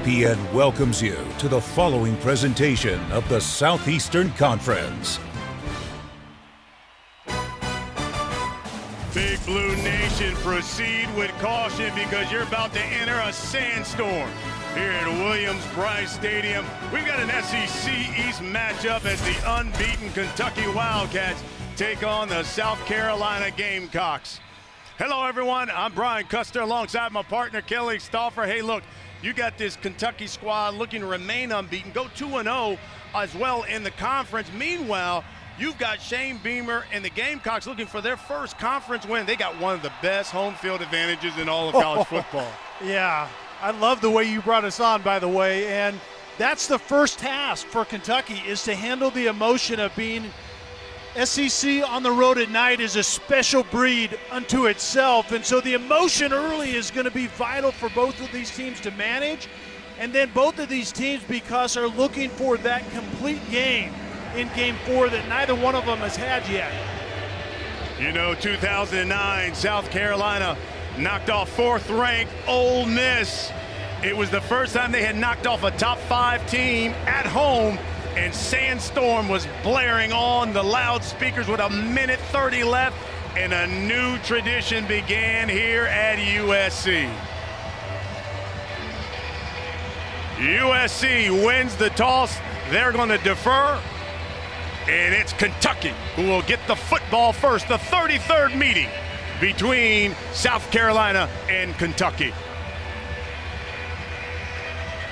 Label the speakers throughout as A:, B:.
A: ESPN welcomes you to the following presentation of the Southeastern Conference.
B: Big Blue Nation, proceed with caution because you're about to enter a sandstorm here at Williams-Brice Stadium. We've got an SEC East matchup as the unbeaten Kentucky Wildcats take on the South Carolina Gamecocks. Hello, everyone. I'm Brian Custer alongside my partner, Kelly Stauffer. Hey, look, you got this Kentucky squad looking to remain unbeaten, go 2-0 as well in the conference. Meanwhile, you've got Shane Beamer and the Gamecocks looking for their first conference win. They got one of the best home field advantages in all of college football.
C: Yeah, I love the way you brought us on, by the way, and that's the first task for Kentucky, is to handle the emotion of being SEC on the road at night is a special breed unto itself, and so the emotion early is going to be vital for both of these teams to manage, and then both of these teams, because are looking for that complete game in Game 4 that neither one of them has had yet.
B: You know, 2009, South Carolina knocked off fourth-ranked Ole Miss. It was the first time they had knocked off a top-5 team at home, and Sandstorm was blaring on the loudspeakers with 1:30 left, and a new tradition began here at USC. USC wins the toss. They're going to defer, and it's Kentucky who will get the football first, the 33rd meeting between South Carolina and Kentucky.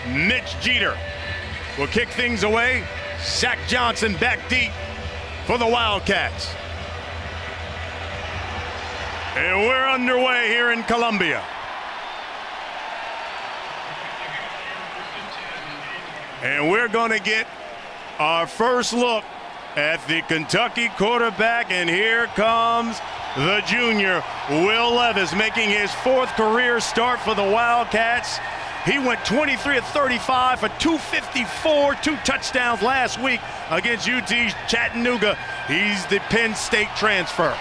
B: Mitch Jeter will kick things away. Zach Johnson back deep for the Wildcats. And we're underway here in Columbia. And we're going to get our first look at the Kentucky quarterback, and here comes the junior, Will Levis, making his fourth career start for the Wildcats. He went 23 of 35 for 254, 2 touchdowns last week against UT Chattanooga. He's the Penn State transfer.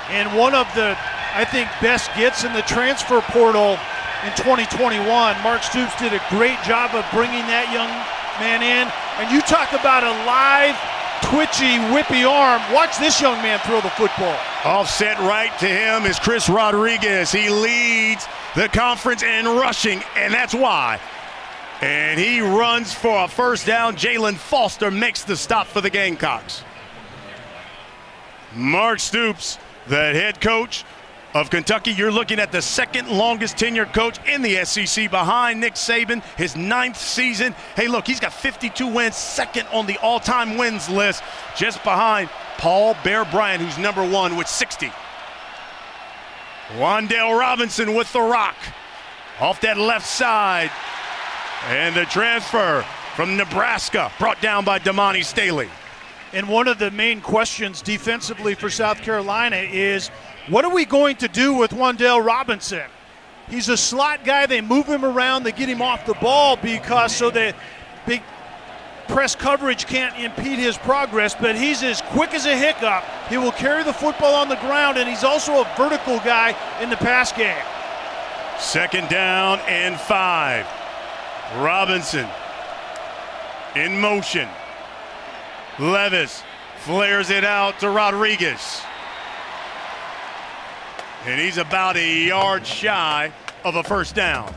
C: And one of the, I think, best gets in the transfer portal in 2021. Mark Stoops did a great job of bringing that young man in. And you talk about a live, twitchy, whippy arm. Watch this young man throw the football.
B: Offset right to him is Chris Rodriguez. He leads the conference in rushing, and that's why. And he runs for a first down. Jalen Foster makes the stop for the Gamecocks. Mark Stoops, the head coach of Kentucky. You're looking at the second longest tenured coach in the SEC behind Nick Saban, his 9th season. Hey, look, he's got 52 wins, second on the all-time wins list, just behind Paul Bear Bryant, who's number 1 with 60. Wan'Dale Robinson with the rock off that left side. And the transfer from Nebraska brought down by Damani Staley.
C: And one of the main questions defensively for South Carolina is, what are we going to do with Wan'Dale Robinson? He's a slot guy. They move him around. They get him off the ball because so the big press coverage can't impede his progress, but he's as quick as a hiccup. He will carry the football on the ground, and he's also a vertical guy in the pass game.
B: Second down and 5. Robinson in motion. Levis flares it out to Rodriguez. And he's about a yard shy of a first down.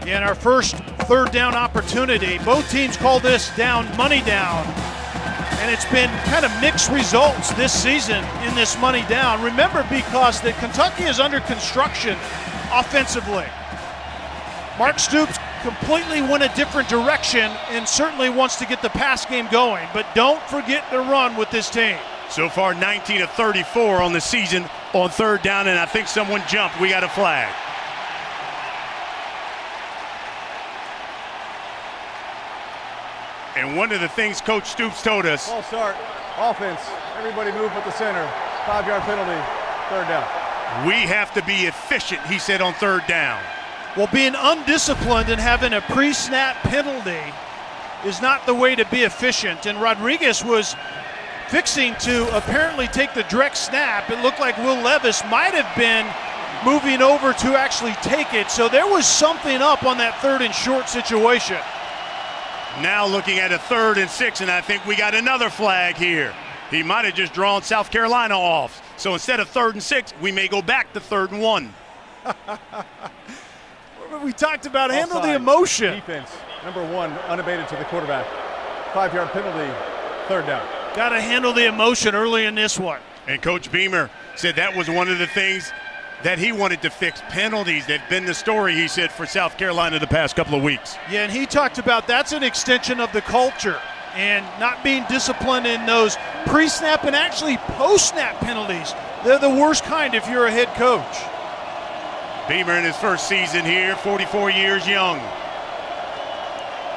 C: In our first third down opportunity, both teams call this down money down. And it's been kind of mixed results this season in this money down. Remember, because that Kentucky is under construction offensively. Mark Stoops completely went a different direction and certainly wants to get the pass game going. But don't forget the run with this team.
B: So far, 19 of 34 on the season on third down, and I think someone jumped. We got a flag. And one of the things Coach Stoops told us.
D: Ball start, offense, everybody move at the center, 5-yard penalty, third down.
B: We have to be efficient, he said, on third down.
C: Well, being undisciplined and having a pre-snap penalty is not the way to be efficient. And Rodriguez was fixing to apparently take the direct snap. It looked like Will Levis might have been moving over to actually take it. So there was something up on that 3rd and short situation.
B: Now looking at a 3rd and 6, and I think we got another flag here. He might have just drawn South Carolina off. So instead of 3rd and 6, we may go back to 3rd and 1.
C: We talked about handle the
D: Offside.
C: emotion.
D: Defense, number 1, unabated to the quarterback. 5-yard penalty, 3rd down.
C: Got to handle the emotion early in this one.
B: And Coach Beamer said that was one of the things that he wanted to fix. Penalties, they've been the story, he said, for South Carolina the past couple of weeks.
C: Yeah, and he talked about that's an extension of the culture and not being disciplined in those pre-snap and actually post-snap penalties. They're the worst kind if you're a head coach.
B: Beamer in his first season here, 44 years young.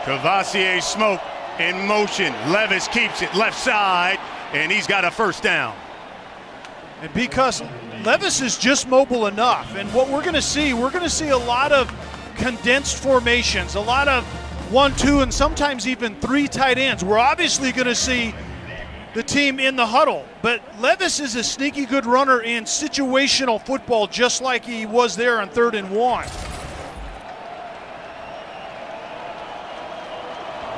B: Kavosiey Smoke in motion. Levis keeps it left side, and he's got a first down.
C: And because Levis is just mobile enough, and what we're going to see a lot of condensed formations, a lot of 1, 2, and sometimes even 3 tight ends. We're obviously going to see the team in the huddle, but Levis is a sneaky good runner in situational football, just like he was there on 3rd and 1.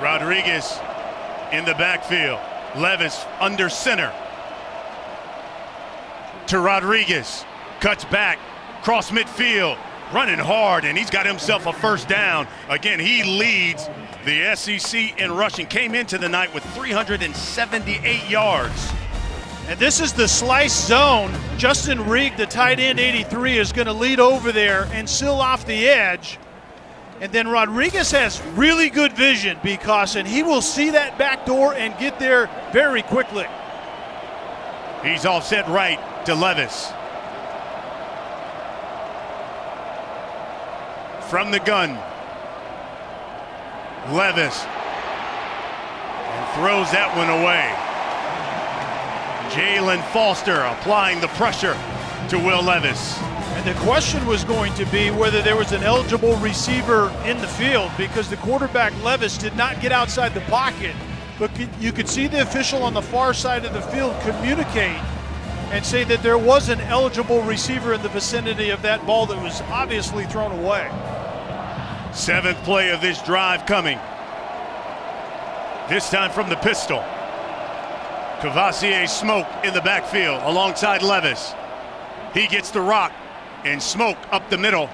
B: Rodriguez in the backfield. Levis under center. To Rodriguez. Cuts back. Cross midfield. Running hard, and he's got himself a first down. Again, he leads the SEC in rushing. Came into the night with 378 yards.
C: And this is the slice zone. Justin Reed, the tight end, 83, is going to lead over there and seal off the edge. And then Rodriguez has really good vision, and he will see that back door and get there very quickly.
B: He's offset right to Levis. From the gun, Levis, and throws that one away. Jalen Foster applying the pressure to Will Levis.
C: And the question was going to be whether there was an eligible receiver in the field, because the quarterback Levis did not get outside the pocket. But you could see the official on the far side of the field communicate and say that there was an eligible receiver in the vicinity of that ball that was obviously thrown away.
B: 7th play of this drive coming. This time from the pistol. Kavosiey Smoke in the backfield alongside Levis. He gets the rock and Smoke up the middle.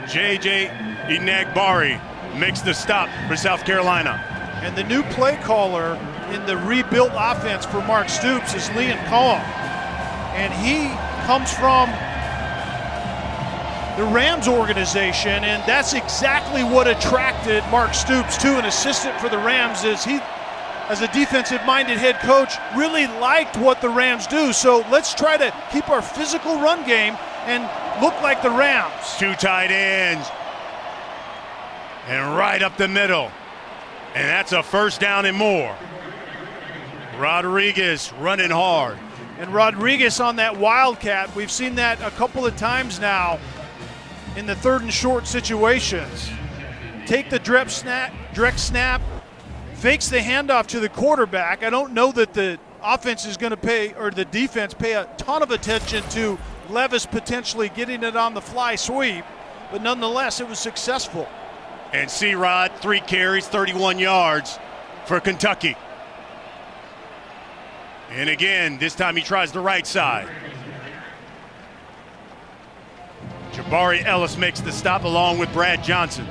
B: J.J. Inagbari makes the stop for South Carolina.
C: And the new play caller in the rebuilt offense for Mark Stoops is Leon Cohen. And he comes from the Rams organization, and that's exactly what attracted Mark Stoops to an assistant for the Rams. Is he, as a defensive-minded head coach, really liked what the Rams do. So let's try to keep our physical run game and look like the Rams.
B: 2 tight ends. And right up the middle. And that's a first down and more. Rodriguez running hard.
C: And Rodriguez on that wildcat, we've seen that a couple of times now in the 3rd and short situations. Take the direct snap, fakes the handoff to the quarterback. I don't know that the offense is going to pay, or the defense pay a ton of attention to Levis potentially getting it on the fly sweep, but nonetheless it was successful.
B: And C-Rod, 3 carries, 31 yards for Kentucky. And again, this time he tries the right side. Jabari Ellis makes the stop along with Brad Johnson.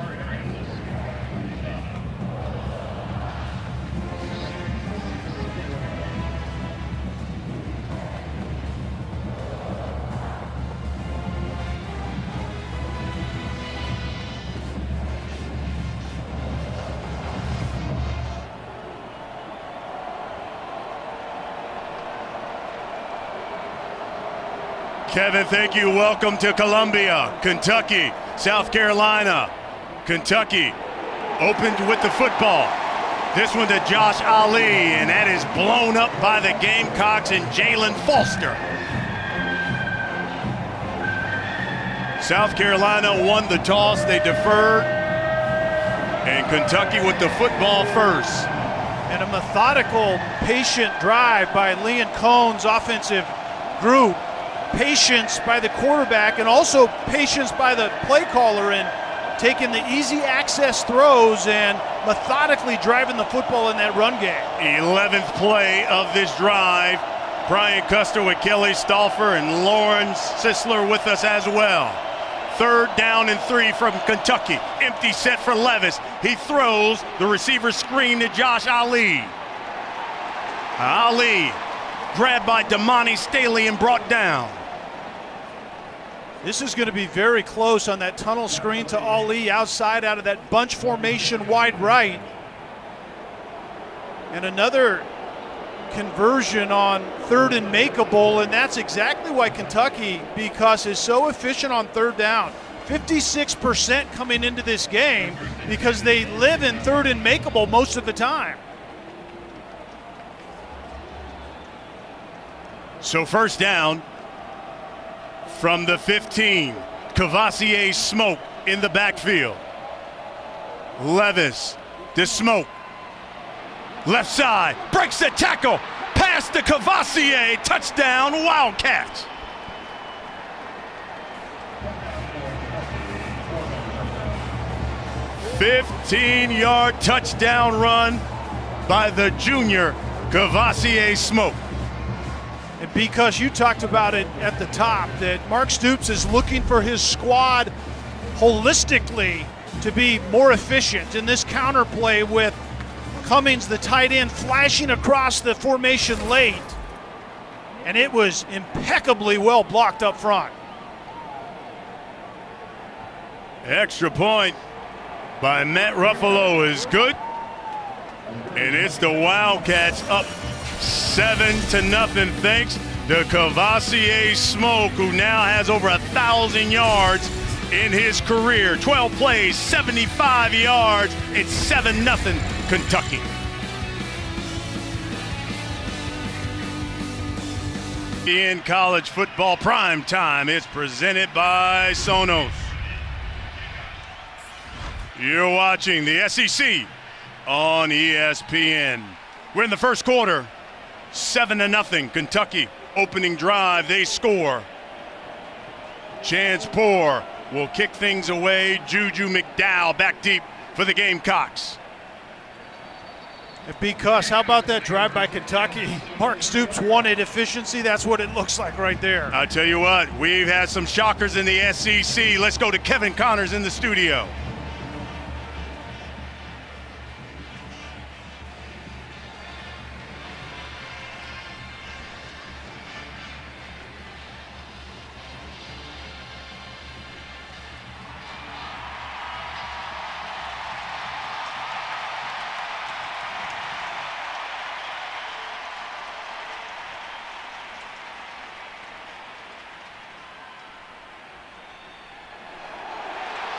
B: Kevin, thank you. Welcome to Columbia, Kentucky, South Carolina. Kentucky opened with the football. This one to Josh Ali, and that is blown up by the Gamecocks and Jalen Foster. South Carolina won the toss. They deferred. And Kentucky with the football first.
C: And a methodical, patient drive by Leon Cohen's offensive group patience by the quarterback and also patience by the play caller in taking the easy access throws and methodically driving the football in that run game.
B: 11th play of this drive. Brian Custer with Kelly Stauffer and Lawrence Sisler with us as well. 3rd down and 3 from Kentucky. Empty set for Levis. He throws the receiver screen to Josh Ali. Ali grabbed by Damani Staley and brought down.
C: This is going to be very close on that tunnel screen to Ali outside out of that bunch formation wide right. And another conversion on 3rd and makeable, and that's exactly why Kentucky, because is so efficient on 3rd down. 56% coming into this game because they live in 3rd and makeable most of the time.
B: So 1st down from the 15. Kavosiey Smoke in the backfield. Levis to Smoke. Left side, breaks the tackle, pass to Kavosiey, touchdown Wildcats. A 15-yard touchdown run by the junior Kavosiey Smoke.
C: And because you talked about it at the top, that Mark Stoops is looking for his squad holistically to be more efficient in this counterplay with Cummings, the tight end, flashing across the formation late. And it was impeccably well blocked up front.
B: Extra point by Matt Ruffalo is good. And it's the Wildcats up 7-0 thanks to Kavosiey Smoke, who now has over 1,000 yards in his career. 12 plays, 75 yards. It's 7-0 Kentucky. In college football prime time, it's presented by Sonos. You're watching the SEC on ESPN. We're in the first quarter. 7-0 Kentucky. Opening drive, they score. Chance Poor will kick things away. Juju McDowell back deep for the Gamecocks.
C: Because how about that drive by Kentucky? Mark Stoops wanted efficiency. That's what it looks like right there.
B: I'll tell you what, we've had some shockers in the SEC. Let's go to Kevin Connors in the studio.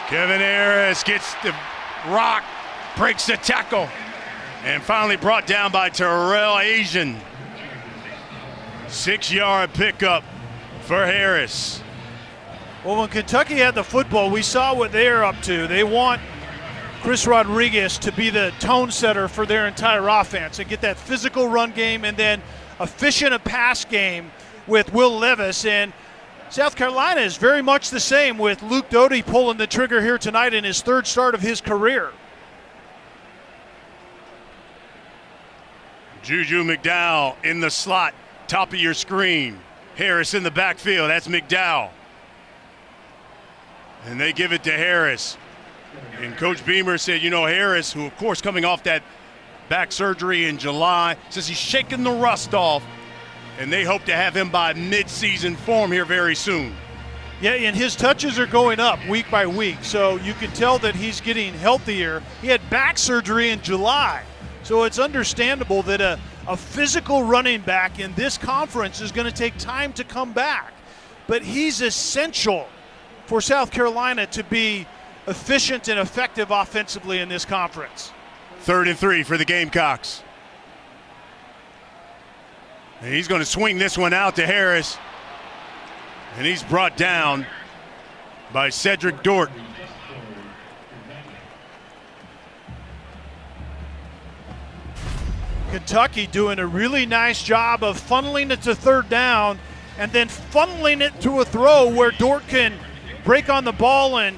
B: Kevin Harris gets the rock, breaks the tackle, and finally brought down by Terrell Asian. 6-yard pickup for Harris.
C: Well, when Kentucky had the football, we saw what they're up to. They want Chris Rodriguez to be the tone setter for their entire offense and get that physical run game and then efficient a pass game with Will Levis. And South Carolina is very much the same with Luke Doty pulling the trigger here tonight in his 3rd start of his career.
B: Juju McDowell in the slot, top of your screen. Harris in the backfield, that's McDowell. And they give it to Harris. And Coach Beamer said, you know, Harris, who of course coming off that back surgery in July, says he's shaking the rust off. And they hope to have him by mid-season form here very soon.
C: Yeah, and his touches are going up week by week, so you can tell that he's getting healthier. He had back surgery in July, so it's understandable that a physical running back in this conference is going to take time to come back. But he's essential for South Carolina to be efficient and effective offensively in this conference.
B: 3rd and 3 for the Gamecocks. And he's going to swing this one out to Harris. And he's brought down by Cedric Dort.
C: Kentucky doing a really nice job of funneling it to 3rd down and then funneling it to a throw where Dort can break on the ball and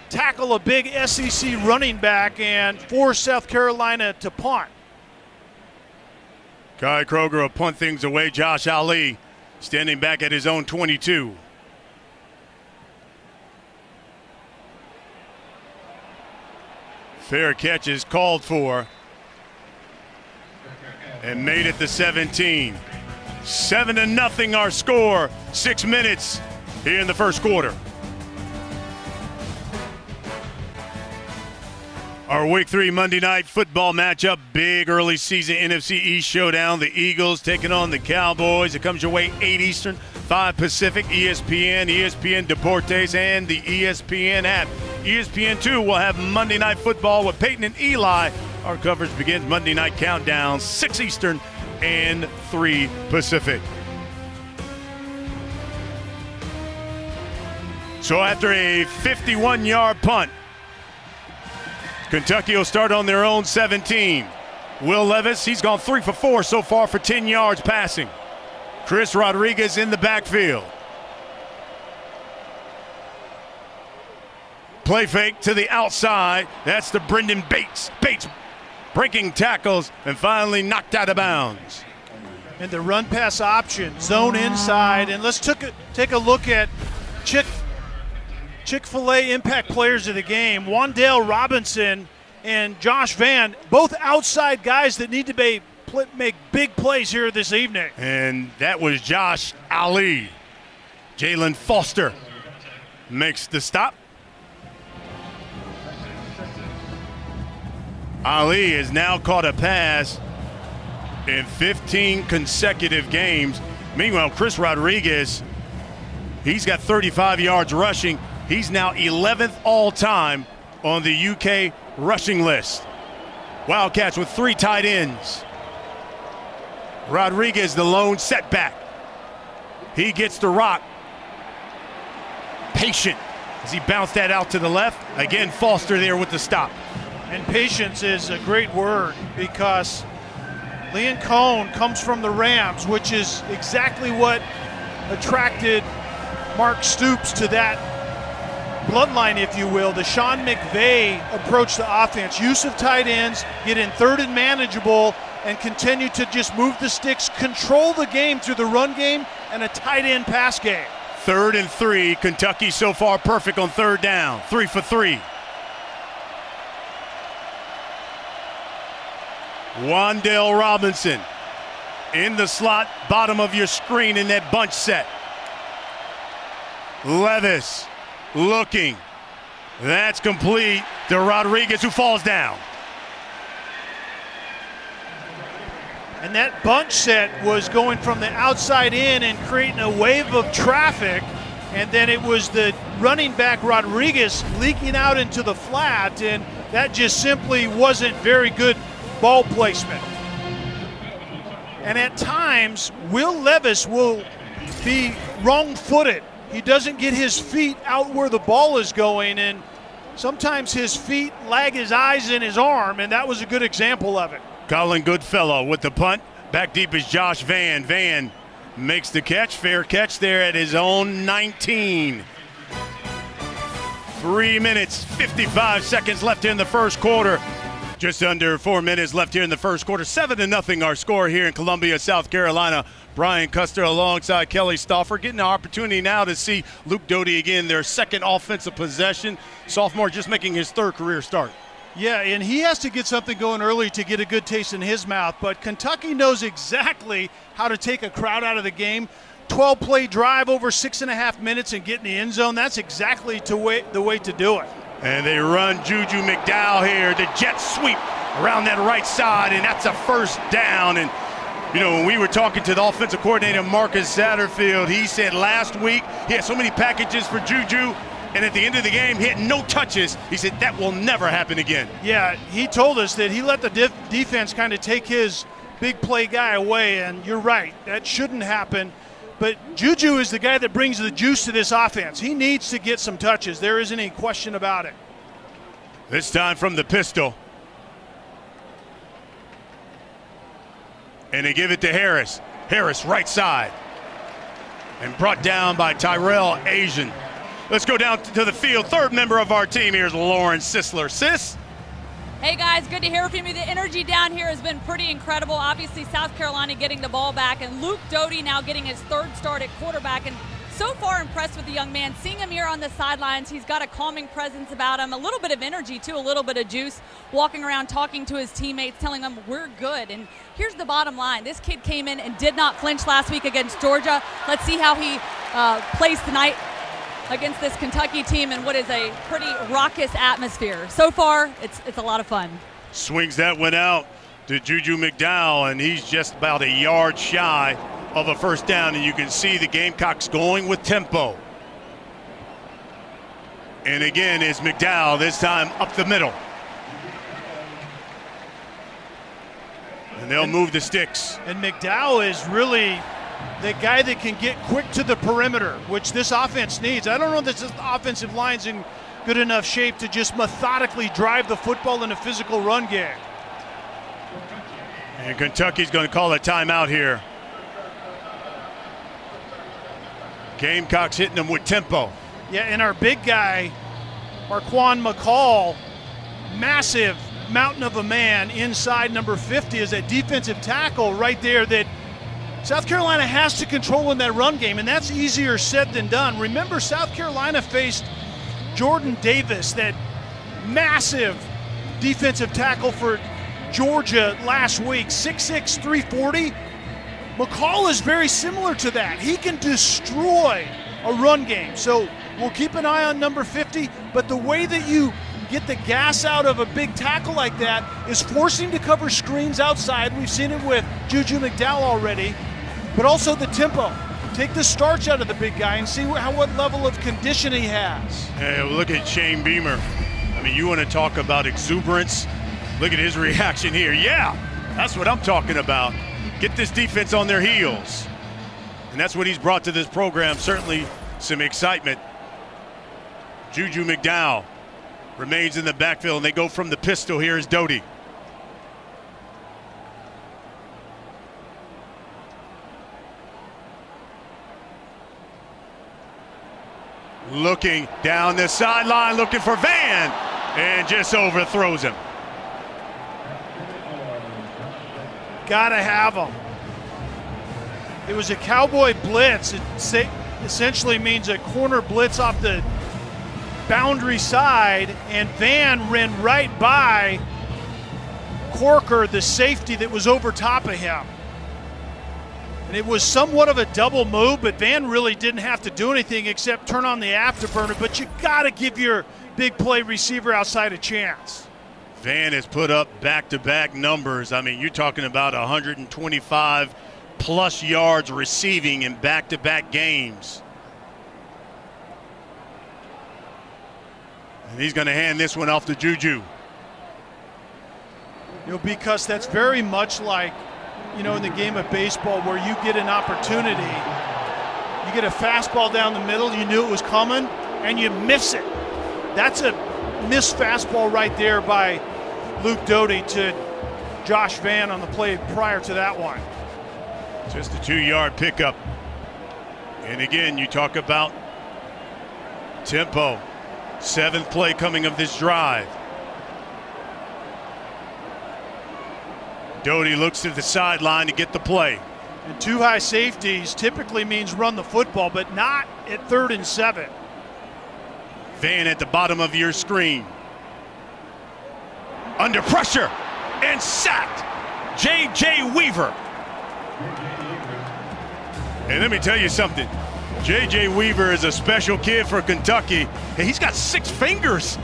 C: tackle a big SEC running back and force South Carolina to punt.
B: Kai Kroger will punt things away. Josh Ali standing back at his own 22. Fair catch is called for and made it to 17. 7-0 our score. 6 minutes here in the first quarter. Our Week 3 Monday Night Football matchup, big early season NFC East showdown. The Eagles taking on the Cowboys. It comes your way 8 Eastern, 5 Pacific, ESPN, ESPN Deportes, and the ESPN app. ESPN2 will have Monday Night Football with Peyton and Eli. Our coverage begins Monday Night Countdown, 6 Eastern and 3 Pacific. So after a 51-yard punt, Kentucky will start on their own 17. Will Levis, he's gone 3 for 4 so far for 10 yards passing. Chris Rodriguez in the backfield. Play fake to the outside. That's the Brendan Bates. Bates breaking tackles and finally knocked out of bounds.
C: And the run pass option, zone inside. And let's take a look at Chick-fil-A impact players of the game. Wan'Dale Robinson and Josh Vann, both outside guys that need to make big plays here this evening.
B: And that was Josh Ali. Jalen Foster makes the stop. Ali has now caught a pass in 15 consecutive games. Meanwhile, Chris Rodriguez, he's got 35 yards rushing. He's now 11th all-time on the UK rushing list. Wildcats with 3 tight ends. Rodriguez, the lone setback. He gets the rock. Patient as he bounced that out to the left. Again, Foster there with the stop.
C: And patience is a great word because Leon Cohn comes from the Rams, which is exactly what attracted Mark Stoops to that bloodline, if you will. The Sean McVay approach to offense. Use of tight ends, get in third and manageable, and continue to just move the sticks, control the game through the run game and a tight end pass game.
B: 3rd and 3. Kentucky so far perfect on 3rd down. 3 for 3. Wan'Dale Robinson in the slot, bottom of your screen in that bunch set. Levis looking. That's complete to Rodriguez, who falls down.
C: And that bunch set was going from the outside in and creating a wave of traffic. And then it was the running back Rodriguez leaking out into the flat. And that just simply wasn't very good ball placement. And at times, Will Levis will be wrong-footed. He doesn't get his feet out where the ball is going, and sometimes his feet lag his eyes in his arm, and that was a good example of it.
B: Colin Goodfellow with the punt. Back deep is Josh Vann. Vann makes the catch. Fair catch there at his own 19. 3 minutes, 55 seconds left in the first quarter. Just under 4 minutes left here in the first quarter. 7-0 our score here in Columbia, South Carolina. Brian Custer alongside Kelly Stauffer getting the opportunity now to see Luke Doty again, their second offensive possession. Sophomore just making his 3rd career start.
C: Yeah, and he has to get something going early to get a good taste in his mouth. But Kentucky knows exactly how to take a crowd out of the game. 12-play drive over 6.5 minutes and get in the end zone. That's exactly the way to do it.
B: And they run Juju McDowell here. The jet sweep around that right side, and that's a 1st down. And, you know, when we were talking to the offensive coordinator, Marcus Satterfield, he said last week he had so many packages for Juju, and at the end of the game, he had no touches. He said that will never happen again.
C: Yeah, he told us that he let the defense kind of take his big play guy away, and you're right, that shouldn't happen. But Juju is the guy that brings the juice to this offense. He needs to get some touches. There isn't any question about it.
B: This time from the pistol. And they give it to Harris. Harris, right side. and brought down by Tyrell Asian. Let's go down to the field. Third member of our team, here's Lauren Sisler. Sis?
E: Hey guys, good to hear from you. The energy down here has been pretty incredible. Obviously, South Carolina getting the ball back, and Luke Doty now getting his third start at quarterback. And so far impressed with the young man. Seeing him here on the sidelines, he's got a calming presence about him, a little bit of energy too, a little bit of juice, walking around talking to his teammates, telling them we're good. And here's the bottom line. This kid came in and did not flinch last week against Georgia. Let's see how he plays tonight against this Kentucky team in what is a pretty raucous atmosphere. So far, it's a lot of fun.
B: Swings that one out to Juju McDowell, and he's just about a yard shy of a first down, and you can see the Gamecocks going with tempo. And again, it's McDowell, this time up the middle. And they'll move the sticks.
C: And McDowell is really the guy that can get quick to the perimeter, which this offense needs. I don't know that this offensive line's in good enough shape to just methodically drive the football in a physical run game.
B: And Kentucky's going to call a timeout here. Gamecocks hitting them with tempo.
C: Yeah, and our big guy, Marquand McCall, massive mountain of a man inside number 50 is a defensive tackle right there that South Carolina has to control in that run game, and that's easier said than done. Remember, South Carolina faced Jordan Davis, that massive defensive tackle for Georgia last week, 6'6", 340. McCall is very similar to that. He can destroy a run game. So we'll keep an eye on number 50, but the way that you get the gas out of a big tackle like that is forcing to cover screens outside. We've seen it with Juju McDowell already, but also the tempo. Take the starch out of the big guy and see what level of condition he has.
B: Hey, look at Shane Beamer. I mean, you want to talk about exuberance? Look at his reaction here. Yeah, that's what I'm talking about. Get this defense on their heels. And that's what he's brought to this program, certainly some excitement. Juju McDowell remains in the backfield, and they go from the pistol. Here is Doty. Looking down the sideline, looking for Van, and just overthrows him.
C: Gotta have him. It was a cowboy blitz. It essentially means a corner blitz off the boundary side, and Van ran right by Corker, the safety that was over top of him. And it was somewhat of a double move, but Van really didn't have to do anything except turn on the afterburner. But you gotta give your big play receiver outside a chance.
B: Van has put up back-to-back numbers. I mean, you're talking about 125 plus yards receiving in back-to-back games. And he's going to hand this one off to Juju.
C: Because that's very much like, in the game of baseball where you get an opportunity, you get a fastball down the middle, you knew it was coming, and you miss it. That's a missed fastball right there by Luke Doty to Josh Van on the play prior to that one.
B: Just a 2-yard pickup. And again, you talk about tempo. 7th play coming of this drive. Doty looks to the sideline to get the play.
C: And 2 high safeties typically means run the football, but not at 3rd and 7.
B: Van at the bottom of your screen. Under pressure and sacked. J.J. Weaver. And let me tell you something. J.J. Weaver is a special kid for Kentucky. And he's got 6 fingers.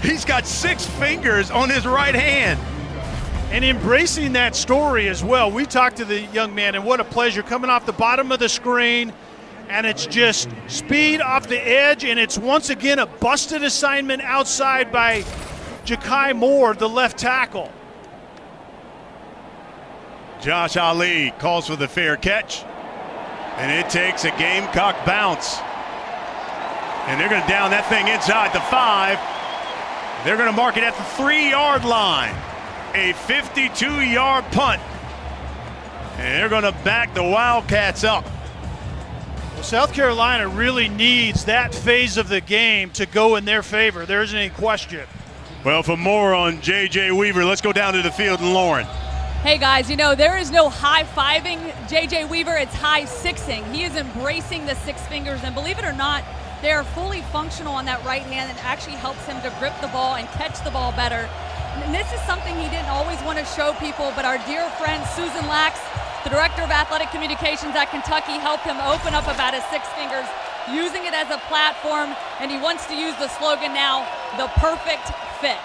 B: He's got 6 fingers on his right hand.
C: And embracing that story as well. We talked to the young man, and what a pleasure coming off the bottom of the screen. And it's just speed off the edge, and it's once again a busted assignment outside by Ja'Kai Moore, the left tackle.
B: Josh Ali calls for the fair catch, and it takes a Gamecock bounce. And they're going to down that thing inside the 5. They're going to mark it at the 3-yard line. A 52-yard punt. And they're going to back the Wildcats up.
C: South Carolina really needs that phase of the game to go in their favor. There isn't any question.
B: Well, for more on J.J. Weaver, let's go down to the field and Lauren.
E: Hey guys, you know, there is no high-fiving J.J. Weaver, it's high-sixing. He is embracing the six fingers, and believe it or not, they are fully functional on that right hand, and it actually helps him to grip the ball and catch the ball better. And this is something he didn't always want to show people, but our dear friend Susan Lax, the Director of Athletic Communications at Kentucky, helped him open up about his six fingers, using it as a platform, and he wants to use the slogan now, the perfect fit.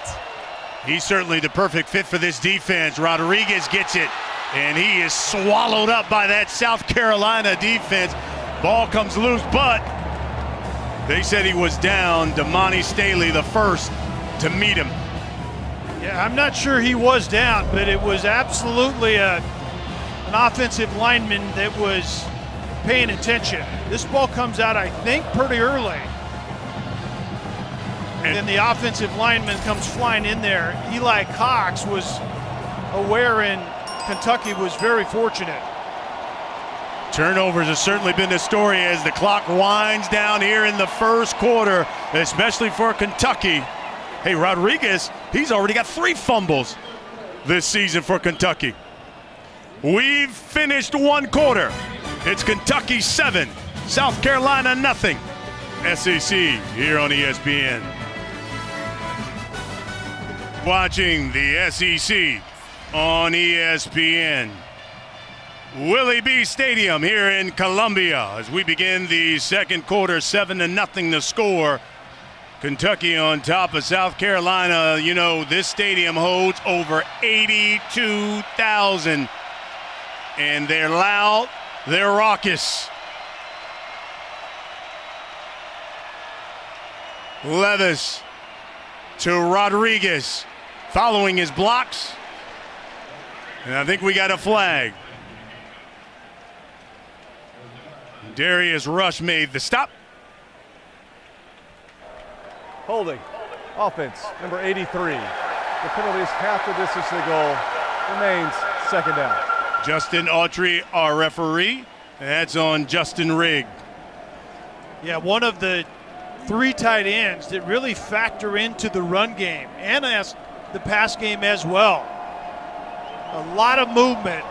B: He's certainly the perfect fit for this defense. Rodriguez gets it, and he is swallowed up by that South Carolina defense. Ball comes loose, but they said he was down. Damani Staley, the first to meet him.
C: Yeah, I'm not sure he was down, but it was absolutely an offensive lineman that was paying attention. This ball comes out, I think, pretty early. And then the offensive lineman comes flying in there. Eli Cox was aware, and Kentucky was very fortunate.
B: Turnovers has certainly been the story as the clock winds down here in the first quarter, especially for Kentucky. Hey, Rodriguez, he's already got 3 fumbles this season for Kentucky. We've finished one quarter. It's Kentucky 7, South Carolina nothing. SEC here on ESPN. Watching the SEC on ESPN. Willie B. Stadium here in Columbia as we begin the second quarter, 7-0 the score. Kentucky on top of South Carolina. You know, this stadium holds over 82,000. And they're loud, they're raucous. Levis to Rodriguez, following his blocks. And I think we got a flag. Darius Rush made the stop.
D: Holding. Offense, number 83. The penalty is half the distance to the goal. Remains second down.
B: Justin Autry, our referee. That's on Justin Rigg.
C: Yeah, one of the 3 tight ends that really factor into the run game and as the pass game as well. A lot of movement.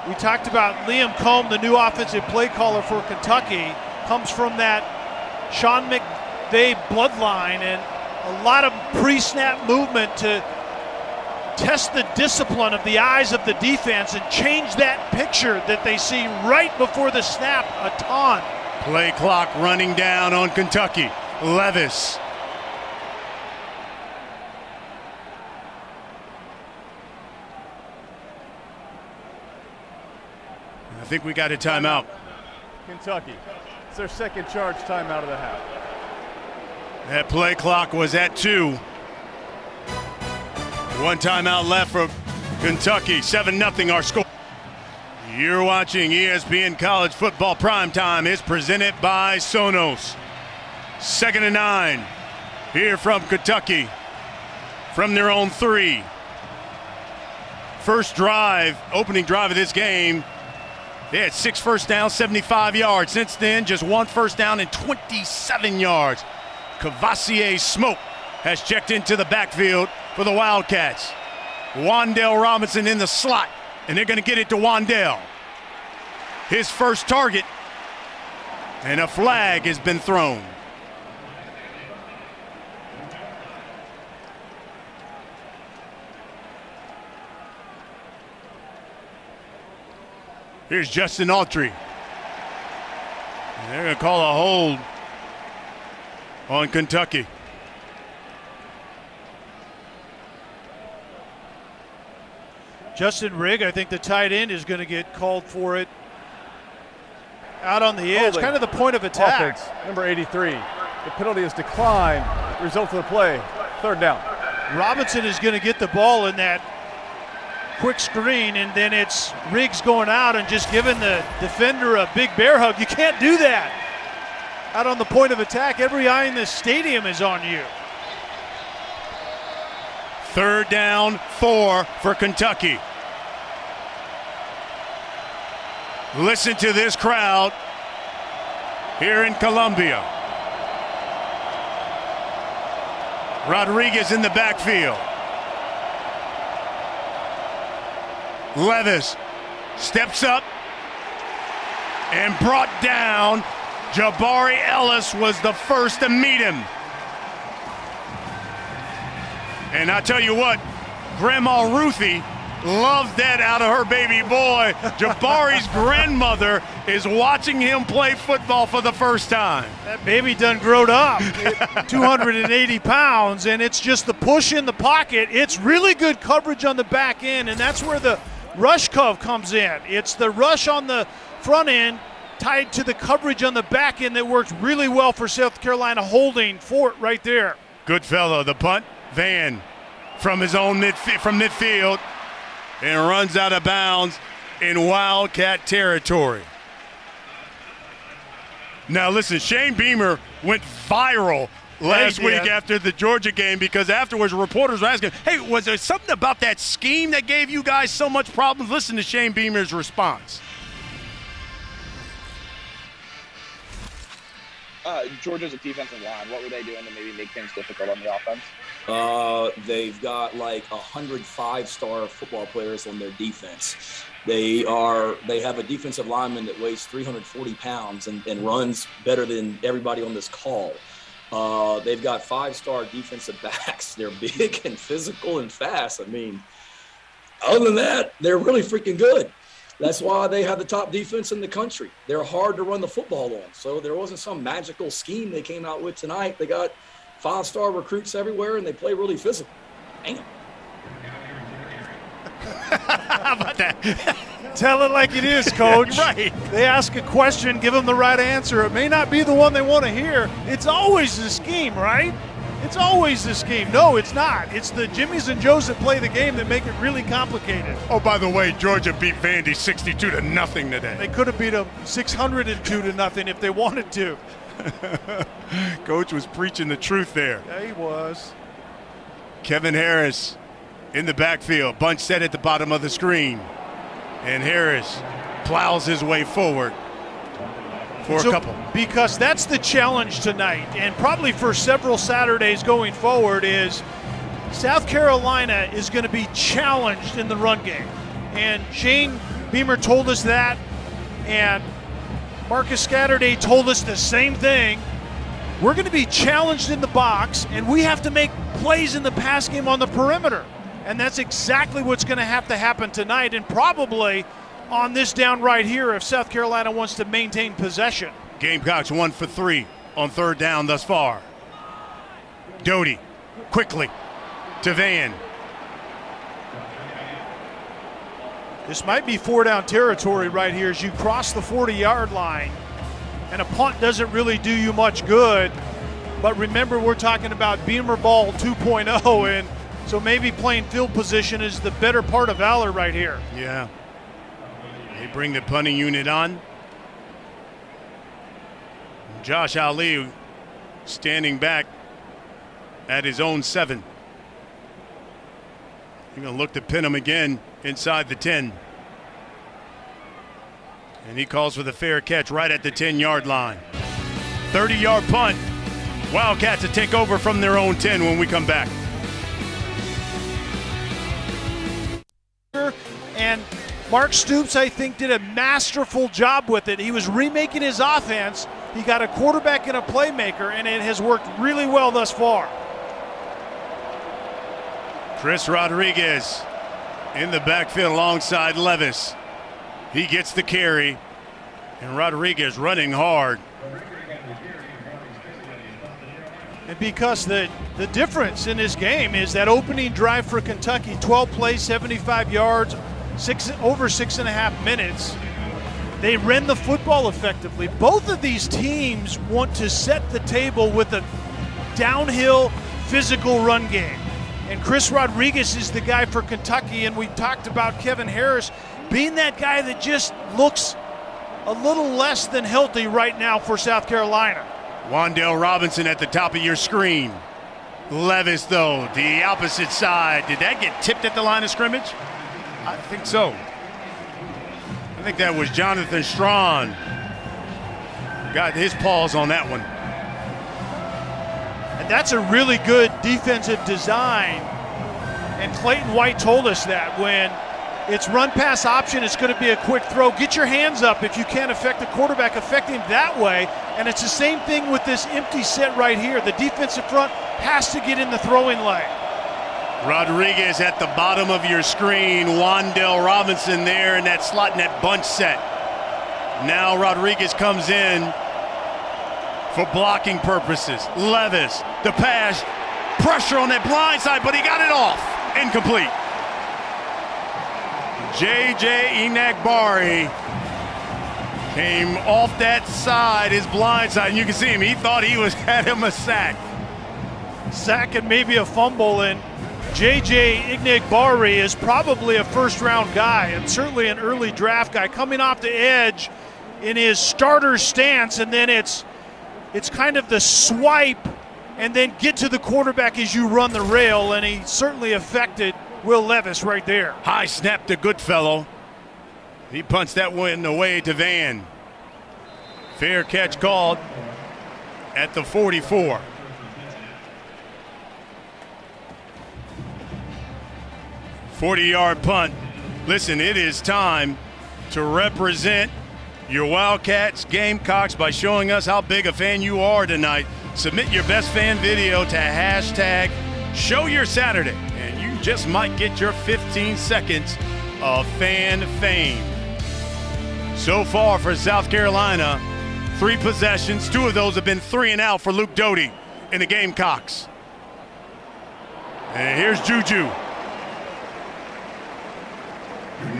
C: We talked about Liam Combs, the new offensive play caller for Kentucky, comes from that Sean McVay bloodline, and a lot of pre-snap movement to test the discipline of the eyes of the defense and change that picture that they see right before the snap a ton.
B: Play clock running down on Kentucky. Levis. I think we got a timeout.
D: Kentucky. It's their second charge timeout of the half.
B: That play clock was at 2. One timeout left for Kentucky. 7-0 our score. You're watching ESPN College Football Primetime. It's presented by Sonos. 2nd and 9. Here from Kentucky. From their own 3. First drive, opening drive of this game. They had 6 first downs, 75 yards. Since then, just 1 first down and 27 yards. Kavosiey Smoke has checked into the backfield for the Wildcats. Wan'Dale Robinson in the slot, and they're going to get it to Wan'Dale. His first target, and a flag has been thrown. Here's Justin Autry. And they're going to call a hold on Kentucky.
C: Justin Rigg, I think the tight end, is going to get called for it out on the edge. Kind of the point of attack.
D: Offense, number 83. The penalty is declined. Result of the play, 3rd down.
C: Robinson is going to get the ball in that quick screen, and then it's Riggs going out and just giving the defender a big bear hug. You can't do that. Out on the point of attack, every eye in this stadium is on you.
B: 3rd down, 4 for Kentucky. Listen to this crowd here in Columbia. Rodriguez in the backfield. Levis steps up and brought down. Jabari Ellis was the first to meet him. And I tell you what, Grandma Ruthie loved that out of her baby boy. Jabari's grandmother is watching him play football for the first time.
C: That baby done growed up, 280 pounds, and it's just the push in the pocket. It's really good coverage on the back end, and that's where the rush cove comes in. It's the rush on the front end tied to the coverage on the back end that works really well for South Carolina, holding fort right there.
B: Good fellow, the punt. Van from his own midfield and runs out of bounds in Wildcat territory. Now listen, Shane Beamer went viral last week after the Georgia game because afterwards reporters were asking, hey, was there something about that scheme that gave you guys so much problems? Listen to Shane Beamer's response.
F: Georgia's a defensive line. What were they doing to maybe make things difficult on the offense?
G: They've got like 105-star football players on their defense. They have a defensive lineman that weighs 340 pounds and runs better than everybody on this call. They've got 5-star defensive backs. They're big and physical and fast. I mean, other than that, they're really freaking good. That's why they have the top defense in the country. They're hard to run the football on. So there wasn't some magical scheme they came out with tonight. They got 5-star recruits everywhere, and they play really physical. Dang it.
B: How about that?
C: Tell it like it is, Coach.
B: Right.
C: They ask a question, give them the right answer. It may not be the one they want to hear. It's always the scheme, right? It's always the scheme. No, it's not. It's the Jimmies and Joes that play the game that make it really complicated.
B: Oh, by the way, Georgia beat Vandy 62-0 today.
C: They could have beat them 602-0 if they wanted to.
B: Coach was preaching the truth there.
C: Yeah, he was.
B: Kevin Harris in the backfield. Bunch set at the bottom of the screen. And Harris plows his way forward for a couple.
C: Because that's the challenge tonight, and probably for several Saturdays going forward, is South Carolina is going to be challenged in the run game. And Shane Beamer told us that, and Marcus Scatterday told us the same thing. We're going to be challenged in the box, and we have to make plays in the pass game on the perimeter. And that's exactly what's going to have to happen tonight, and probably on this down right here if South Carolina wants to maintain possession.
B: Gamecocks 1 for 3 on third down thus far. Doty quickly to Van.
C: This might be 4-down territory right here as you cross the 40-yard line, and a punt doesn't really do you much good. But remember, we're talking about Beamer Ball 2.0, and so maybe playing field position is the better part of valor right here.
B: Yeah. They bring the punting unit on. Josh Ali standing back at his own 7. You're going to look to pin him again inside the 10. And he calls for the fair catch right at the 10-yard line. 30-yard punt. Wildcats to take over from their own 10 when we come back.
C: And Mark Stoops, I think, did a masterful job with it. He was remaking his offense. He got a quarterback and a playmaker, and it has worked really well thus far.
B: Chris Rodriguez in the backfield alongside Levis. He gets the carry, and Rodriguez running hard.
C: And because the difference in this game is that opening drive for Kentucky, 12 plays, 75 yards, over 6.5 minutes. They ran the football effectively. Both of these teams want to set the table with a downhill physical run game. And Chris Rodriguez is the guy for Kentucky, and we talked about Kevin Harris being that guy that just looks a little less than healthy right now for South Carolina.
B: Wan'Dale Robinson at the top of your screen. Levis, though, the opposite side. Did that get tipped at the line of scrimmage? I think so. I think that was Jonathan Strawn. got his paws on that one.
C: And that's a really good defensive design. And Clayton White told us that when it's run pass option, it's going to be a quick throw. Get your hands up if you can't affect the quarterback, affect him that way. And it's the same thing with this empty set right here. The defensive front has to get in the throwing lane.
B: Rodriguez at the bottom of your screen. Wan'Dale Robinson there in that slot in that bunch set. Now Rodriguez comes in for blocking purposes. Levis, the pass, pressure on that blind side, but he got it off. Incomplete. J.J. Enagbari came off that side, his blind side, and you can see him. He thought he had him a sack.
C: Sack and maybe a fumble, and J.J. Enagbari is probably a first-round guy and certainly an early draft guy coming off the edge in his starter stance, and then it's kind of the swipe and then get to the quarterback as you run the rail, and he certainly affected Will Levis right there.
B: High snap to Goodfellow. He punched that one away to Van. Fair catch called at the 44. .40-yard punt. Listen, it is time to represent your Wildcats Gamecocks by showing us how big a fan you are tonight. Submit your best fan video to hashtag #ShowYourSaturday, and you just might get your 15 seconds of fan fame. So far for South Carolina, 3 possessions. 2 of those have been 3 and out for Luke Doty in the Gamecocks. And here's Juju.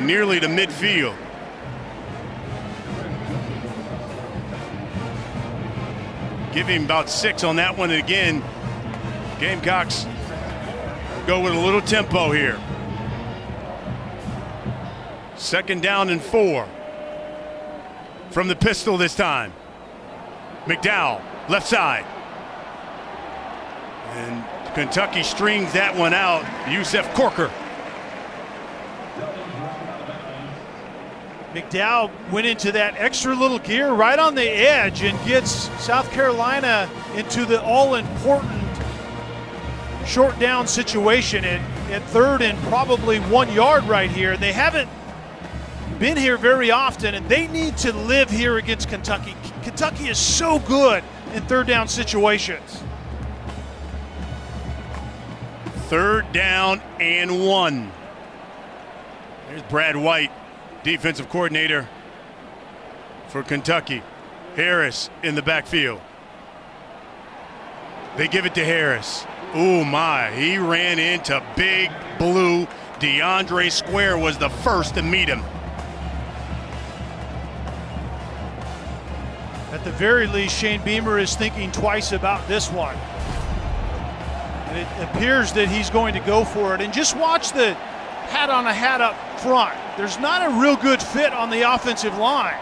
B: Nearly to midfield. Give him about 6 on that one. And again, Gamecocks go with a little tempo here. 2nd down and 4. From the pistol this time. McDowell, left side. And Kentucky strings that one out. Yusef Corker.
C: McDowell went into that extra little gear right on the edge and gets South Carolina into the all-important short down situation at 3rd and probably 1 yard right here. They haven't been here very often, and they need to live here against Kentucky. Kentucky is so good in 3rd down situations.
B: 3rd down and 1. There's Brad White, defensive coordinator for Kentucky. Harris in the backfield. They give it to Harris. Oh my, he ran into Big Blue. DeAndre Square was the first to meet him.
C: At the very least, Shane Beamer is thinking twice about this one. And it appears that he's going to go for it. And just watch the hat on a hat up front. There's not a real good fit on the offensive line.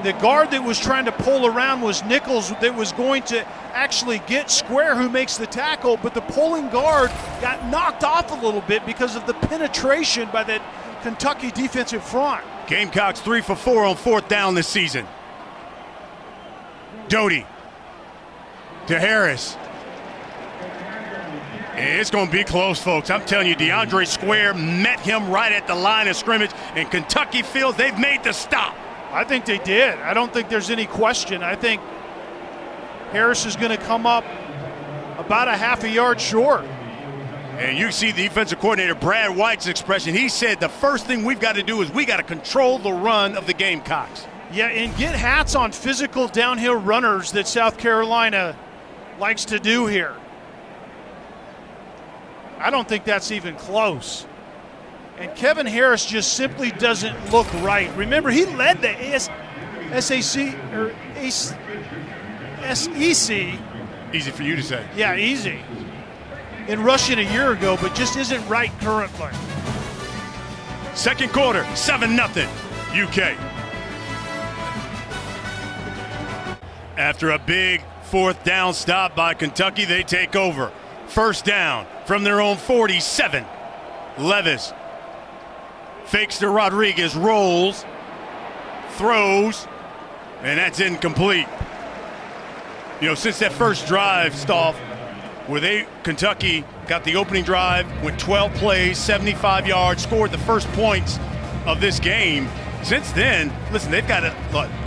C: The guard that was trying to pull around was Nichols, that was going to actually get Square, who makes the tackle, but the pulling guard got knocked off a little bit because of the penetration by that Kentucky defensive front.
B: Gamecocks 3 for 4 on 4th down this season. Doty to Harris. It's going to be close, folks. I'm telling you, DeAndre Square met him right at the line of scrimmage, and Kentucky feels they've made the stop.
C: I think they did. I don't think there's any question. I think Harris is going to come up about a half a yard short.
B: And you see the defensive coordinator Brad White's expression. He said the first thing we've got to do is we got to control the run of the Gamecocks.
C: Yeah, and get hats on physical downhill runners that South Carolina likes to do here. I don't think that's even close. And Kevin Harris just simply doesn't look right. Remember, he led the SEC.
B: Easy for you to say.
C: Yeah, easy. In rushing a year ago, but just isn't right currently.
B: 2nd quarter, 7-0 UK. After a big 4th down stop by Kentucky, they take over. 1st down from their own 47. Levis fakes to Rodriguez, rolls, throws, and that's incomplete. You know, since that first drive, Stoff, where Kentucky got the opening drive, went 12 plays, 75 yards, scored the first points of this game. Since then, listen, they've got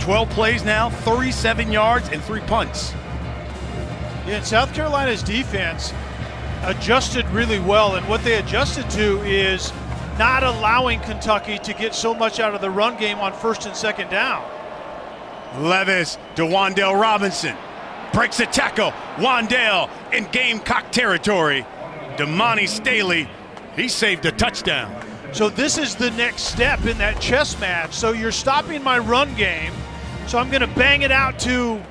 B: 12 plays now, 37 yards, and 3 punts.
C: Yeah, and South Carolina's defense adjusted really well, and what they adjusted to is not allowing Kentucky to get so much out of the run game on first and second down.
B: Levis to Wan'Dale Robinson. Breaks a tackle. Wan'Dale in Gamecock territory. Damani Staley, he saved a touchdown.
C: So this is the next step in that chess match. So you're stopping my run game, so I'm going to bang it out to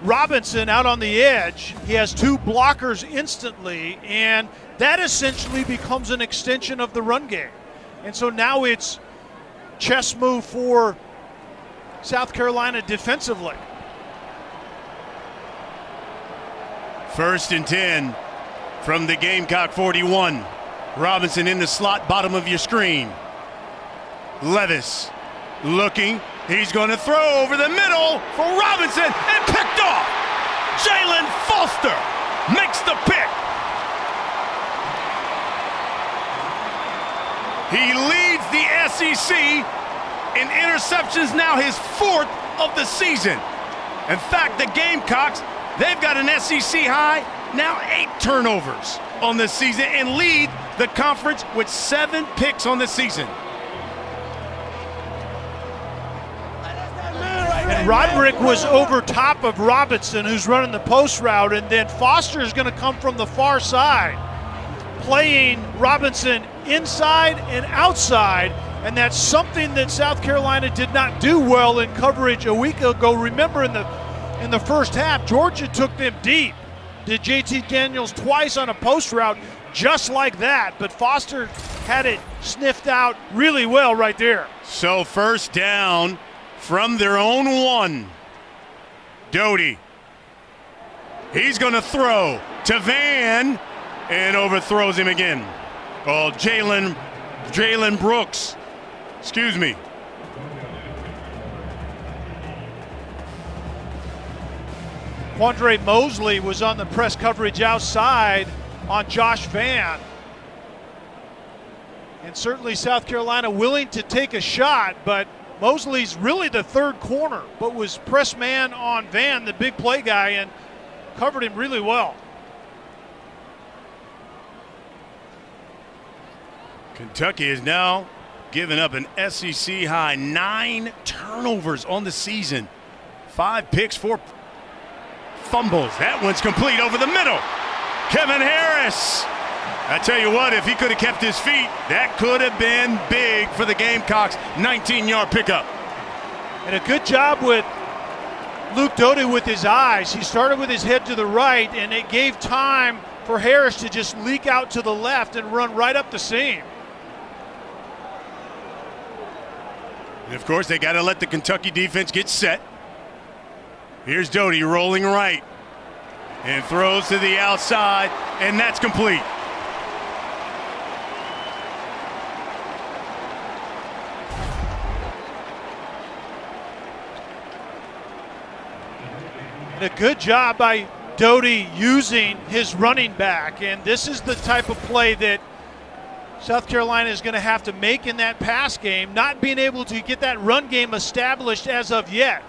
C: Robinson out on the edge. He has 2 blockers instantly, and that essentially becomes an extension of the run game. And so now it's chess move for South Carolina defensively.
B: 1st and 10 from the Gamecock 41. Robinson in the slot, bottom of your screen. Levis looking. He's going to throw over the middle for Robinson and picked off. Jalen Foster makes the pick. He leads the SEC in interceptions, now his 4th of the season. In fact, the Gamecocks, they've got an SEC high, now 8 turnovers on the season and lead the conference with 7 picks on the season.
C: And Roderick was over top of Robinson, who's running the post route, and then Foster is going to come from the far side, playing Robinson inside and outside, and that's something that South Carolina did not do well in coverage a week ago. Remember in the first half, Georgia took them deep. Did JT Daniels twice on a post route just like that, but Foster had it sniffed out really well right there.
B: So 1st down from their own 1. Doty. He's going to throw to Van and overthrows him again. Oh, Jalen Brooks. Excuse me.
C: Quandre Mosley was on the press coverage outside on Josh Van. And certainly South Carolina willing to take a shot, but Mosley's really the 3rd corner, but was press man on Van, the big play guy, and covered him really well.
B: Kentucky is now giving up an SEC high 9 turnovers on the season. 5 picks, 4 fumbles. That one's complete over the middle. Kevin Harris. I tell you what, if he could have kept his feet, that could have been big for the Gamecocks. 19-yard pickup.
C: And a good job with Luke Doty with his eyes. He started with his head to the right, and it gave time for Harris to just leak out to the left and run right up the seam.
B: And of course, they got to let the Kentucky defense get set. Here's Doty rolling right and throws to the outside, and that's complete.
C: And a good job by Doty using his running back, and this is the type of play that South Carolina is going to have to make in that pass game, not being able to get that run game established as of yet.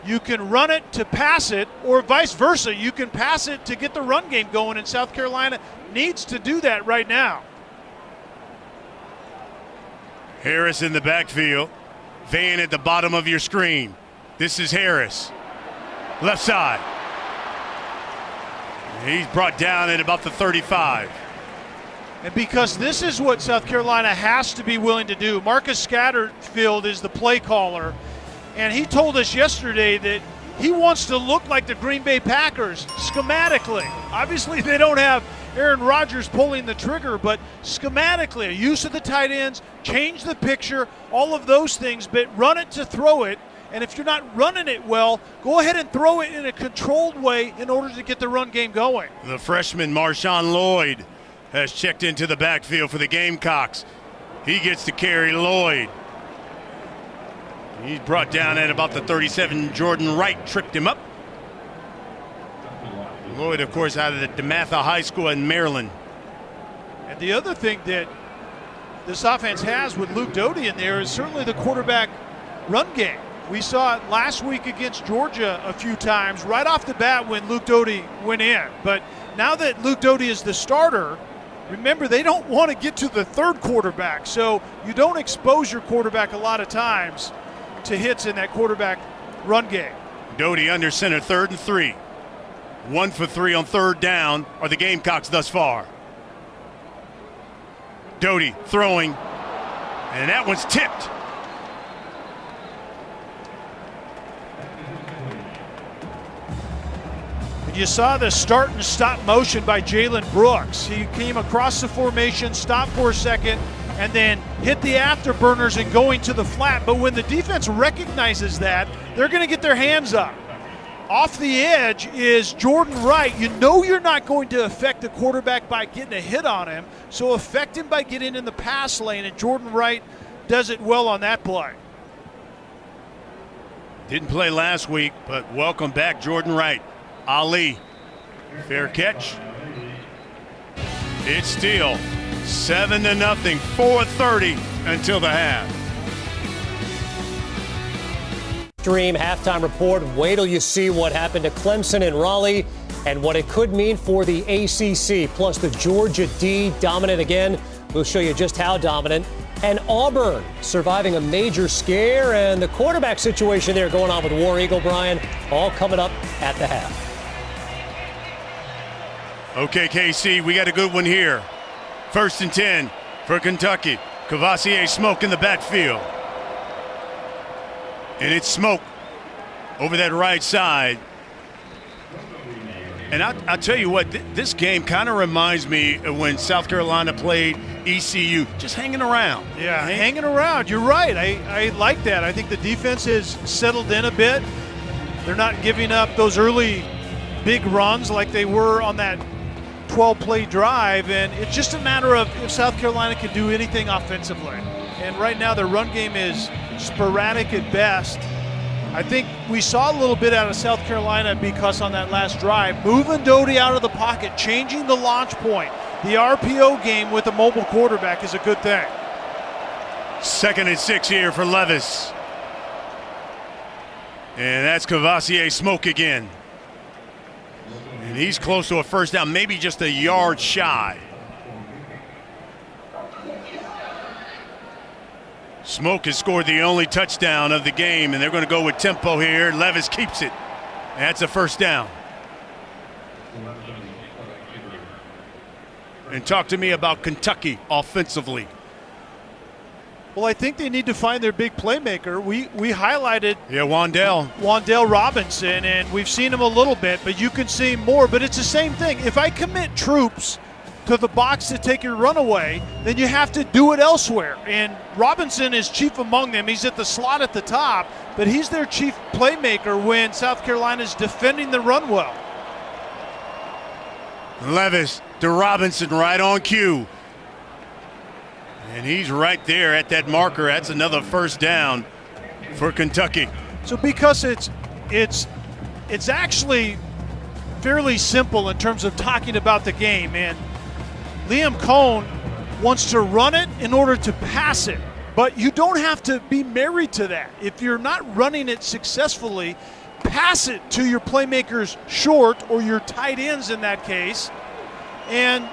C: You can run it to pass it, or vice versa. You can pass it to get the run game going, and South Carolina needs to do that right now.
B: Harris in the backfield. Van at the bottom of your screen. This is Harris. Left side. He's brought down at about the 35.
C: And because this is what South Carolina has to be willing to do, Marcus Scatterfield is the play caller, and he told us yesterday that he wants to look like the Green Bay Packers schematically. Obviously, they don't have Aaron Rodgers pulling the trigger, but schematically, a use of the tight ends, change the picture, all of those things, but run it to throw it. And if you're not running it well, go ahead and throw it in a controlled way in order to get the run game going.
B: The freshman Marshawn Lloyd has checked into the backfield for the Gamecocks. He gets to carry Lloyd. He's brought down at about the 37. Jordan Wright tripped him up. Lloyd, of course, out of the DeMatha High School in Maryland.
C: And the other thing that this offense has with Luke Doty in there is certainly the quarterback run game. We saw it last week against Georgia a few times right off the bat when Luke Doty went in. But now that Luke Doty is the starter, remember, they don't want to get to the third quarterback. So you don't expose your quarterback a lot of times to hits in that quarterback run game.
B: Doty under center, 3rd and 3. 1 for 3 on 3rd down are the Gamecocks thus far. Doty throwing, and that one's tipped.
C: You saw the start and stop motion by Jalen Brooks. He came across the formation, stopped for a second, and then hit the afterburners and going to the flat. But when the defense recognizes that, they're going to get their hands up. Off the edge is Jordan Wright. You know you're not going to affect the quarterback by getting a hit on him, so affect him by getting in the pass lane, and Jordan Wright does it well on that play.
B: Didn't play last week, but welcome back, Jordan Wright. Ali, fair catch. It's still 7-0, 4:30 until the half.
H: Dream halftime report. Wait till you see what happened to Clemson and Raleigh and what it could mean for the ACC. Plus the Georgia D dominant again. We'll show you just how dominant. And Auburn surviving a major scare and the quarterback situation there going on with War Eagle, Brian. All coming up at the half.
B: Okay, KC, we got a good one here. 1st and 10 for Kentucky. Kavosiey Smoke in the backfield. And it's Smoke over that right side. And I'll tell you what, this game kind of reminds me of when South Carolina played ECU, just hanging around.
C: Yeah, hanging around. You're right. I like that. I think the defense has settled in a bit. They're not giving up those early big runs like they were on that 12-play drive, and it's just a matter of if South Carolina can do anything offensively. And right now their run game is sporadic at best. I think we saw a little bit out of South Carolina because on that last drive, moving Doty out of the pocket, changing the launch point. The RPO game with a mobile quarterback is a good thing.
B: 2nd and 6 here for Levis. And that's Kavosiey Smoke again. And he's close to a 1st down, maybe just a yard shy. Smoke has scored the only touchdown of the game, and they're going to go with tempo here. Levis keeps it. That's a 1st down. And talk to me about Kentucky offensively.
C: Well, I think they need to find their big playmaker. We highlighted
B: Wan'Dale
C: Robinson, and we've seen him a little bit, but you can see more. But it's the same thing. If I commit troops to the box to take your runaway, then you have to do it elsewhere. And Robinson is chief among them. He's at the slot at the top, but he's their chief playmaker when South Carolina is defending the run well.
B: Levis to Robinson right on cue. And he's right there at that marker. That's another 1st down for Kentucky.
C: So because it's actually fairly simple in terms of talking about the game, and Liam Cohn wants to run it in order to pass it, but you don't have to be married to that. If you're not running it successfully, pass it to your playmakers short or your tight ends in that case, and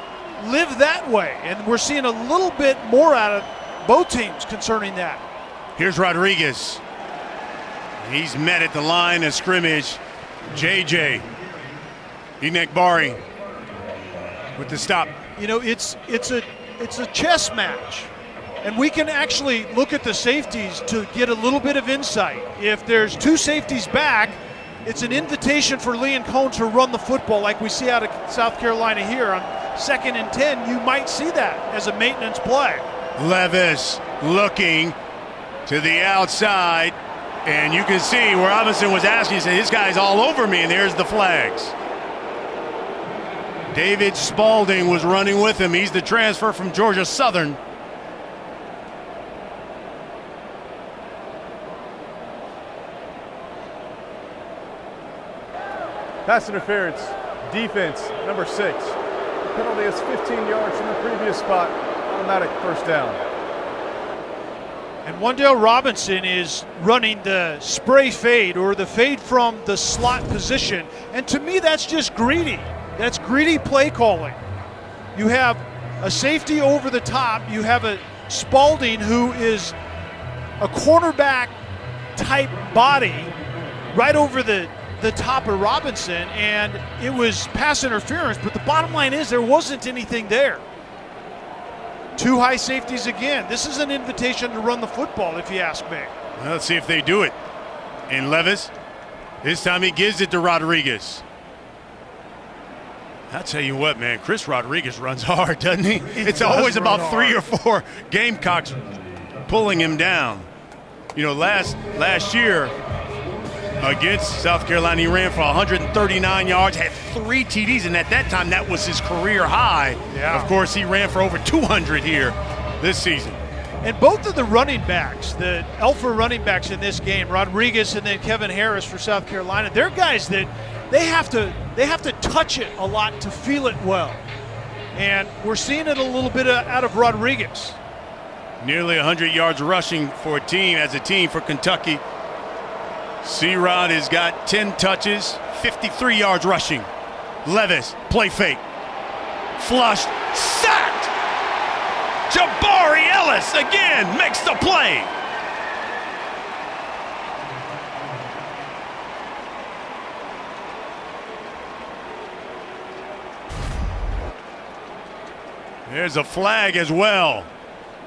C: live that way. And we're seeing a little bit more out of both teams concerning that.
B: Here's Rodriguez. He's met at the line of scrimmage. JJ Enagbari with the stop.
C: You know, it's a chess match, and we can actually look at the safeties to get a little bit of insight. If there's 2 safeties back, it's an invitation for Liam Cohn to run the football like we see out of South Carolina here. On 2nd and 10, you might see that as a maintenance play.
B: Levis looking to the outside, and you can see where Robinson was asking, he said, this guy's all over me, and there's the flags. David Spalding was running with him. He's the transfer from Georgia Southern.
D: Pass interference Defense, number 6. The penalty is 15 yards from the previous spot. Automatic first down.
C: And Wan'Dale Robinson is running the spray fade, or the fade from the slot position. And to me, that's just greedy. That's greedy play calling. You have a safety over the top. You have a Spalding who is a cornerback type body right over the top of Robinson, and it was pass interference. But the bottom line is there wasn't anything there. 2 high safeties again. This is an invitation to run the football, if you ask me.
B: Well, let's see if they do it. And Levis, this time he gives it to Rodriguez. I'll tell you what, man, Chris Rodriguez runs hard, doesn't he? It's always about 3 or 4 Gamecocks pulling him down. You know, last year against South Carolina, he ran for 139 yards, had 3 TDs, and at that time, that was his career high.
C: Yeah.
B: Of course, he ran for over 200 here this season.
C: And both of the running backs, the alpha running backs in this game, Rodriguez and then Kevin Harris for South Carolina, they're guys that they have to touch it a lot to feel it well. And we're seeing it a little bit out of Rodriguez.
B: Nearly 100 yards rushing for a team, as a team for Kentucky. C-Rod has got 10 touches, 53 yards rushing. Levis, play fake. Flushed, sacked! Jabari Ellis again makes the play. There's a flag as well.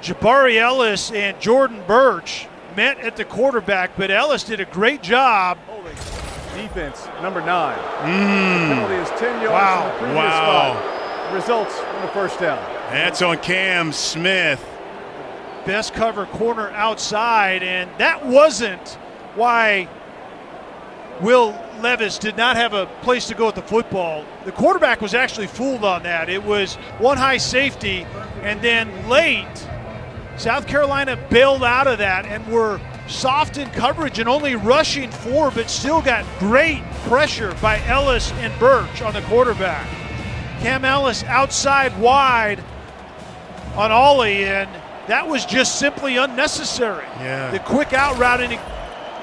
C: Jabari Ellis and Jordan Birch met at the quarterback, but Ellis did a great job.
D: Defense, number 9. The penalty is 10 yards from the previous spot. Results in a first down.
B: That's on Cam Smith.
C: Best cover corner outside, and that wasn't why Will Levis did not have a place to go with the football. The quarterback was actually fooled on that. It was 1 high safety, and then late, South Carolina bailed out of that and were soft in coverage and only rushing 4, but still got great pressure by Ellis and Birch on the quarterback. Cam Ellis outside wide on Ollie, and that was just simply unnecessary.
B: Yeah.
C: The quick out route, and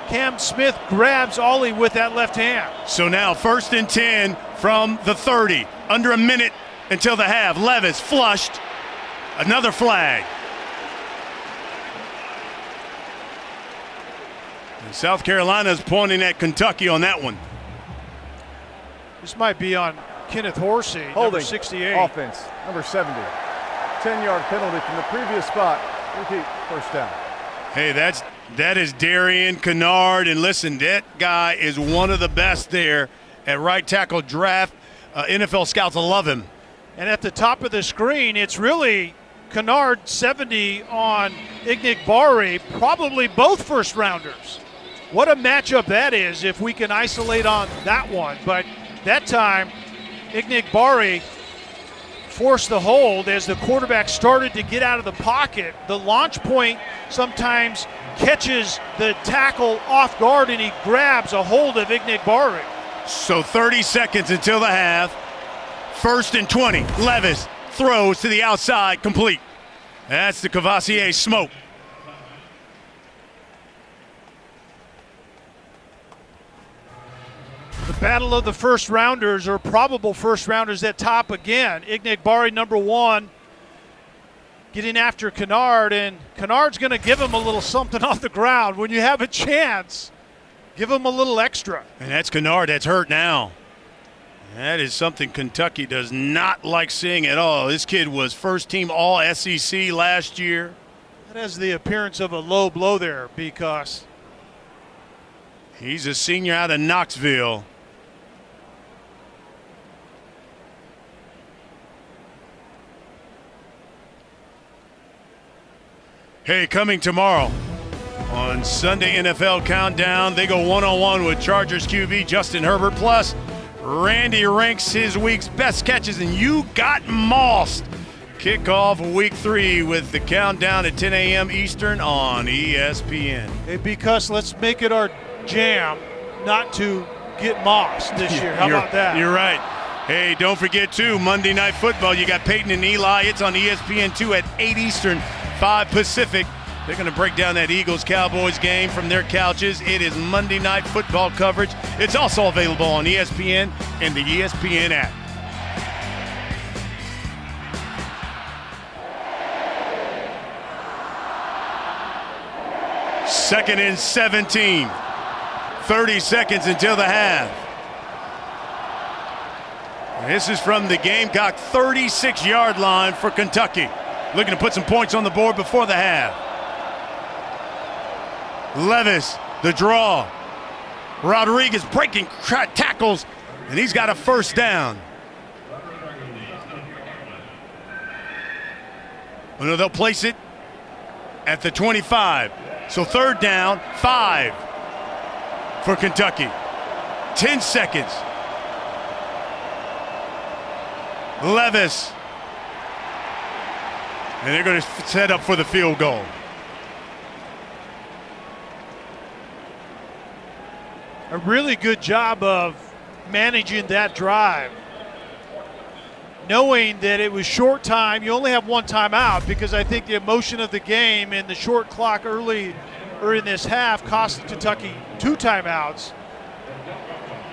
C: Cam Smith grabs Ollie with that left hand.
B: So now 1st and 10 from the 30. Under a minute until the half. Levis flushed. Another flag. And South Carolina's pointing at Kentucky on that one.
C: This might be on Kenneth Horsey,
D: Holding,
C: number 68.
D: Offense, number 70. 10-yard penalty from the previous spot. Repeat, first down.
B: Hey, that is Darian Kennard, and listen, that guy is one of the best there at right tackle draft. NFL scouts love him.
C: And at the top of the screen, it's really Kennard 70 on Ignigbari, probably both first rounders. What a matchup that is if we can isolate on that one. But that time, Ignigbari forced the hold as the quarterback started to get out of the pocket. The launch point sometimes catches the tackle off guard, and he grabs a hold of Ignigbari.
B: So 30 seconds until the half. 1st and 20. Levis throws to the outside, complete. That's the Kavosiey Smoke.
C: The battle of the first rounders, or probable first rounders at top again. Ignigbari, number 1, getting after Kennard, and Kennard's going to give him a little something off the ground. When you have a chance, give him a little extra.
B: And that's Kennard that's hurt now. That is something Kentucky does not like seeing at all. This kid was first team All-SEC last year.
C: That has the appearance of a low blow there because
B: he's a senior out of Knoxville. Hey, coming tomorrow on Sunday NFL Countdown, they go one-on-one with Chargers QB Justin Herbert, plus Randy ranks his week's best catches, and you got mossed. Kickoff week 3 with the countdown at 10 a.m. Eastern on ESPN.
C: Because let's make it our jam not to get mossed this year. How about that?
B: You're right. Hey, don't forget, too, Monday Night Football. You got Peyton and Eli. It's on ESPN2 at 8 Eastern, 5 Pacific. They're going to break down that Eagles-Cowboys game from their couches. It is Monday Night Football coverage. It's also available on ESPN and the ESPN app. Second and 17. 30 seconds until the half. This is from the Gamecock 36-yard line for Kentucky. Looking to put some points on the board before the half. Levis, the draw. Rodriguez breaking tackles, and he's got a first down. Oh, no, they'll place it at the 25. So third down, 5 for Kentucky. 10 seconds. Levis. And they're going to set up for the field goal.
C: A really good job of managing that drive. Knowing that it was short time, you only have one timeout because I think the emotion of the game and the short clock early or in this half cost Kentucky 2 timeouts.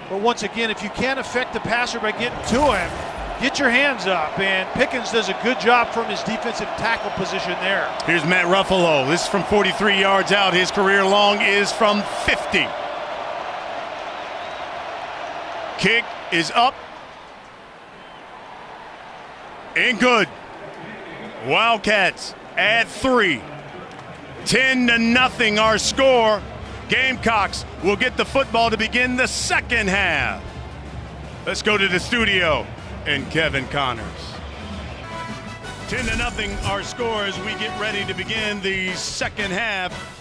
C: But once again, if you can't affect the passer by getting to him, get your hands up, and Pickens does a good job from his defensive tackle position there.
B: Here's Matt Ruffalo. This is from 43 yards out. His career long is from 50. Kick is up and good. Wildcats add 3. 10-0 our score. Gamecocks will get the football to begin the second half. Let's go to the studio and Kevin Connors. 10-0 our score as we get ready to begin the second half.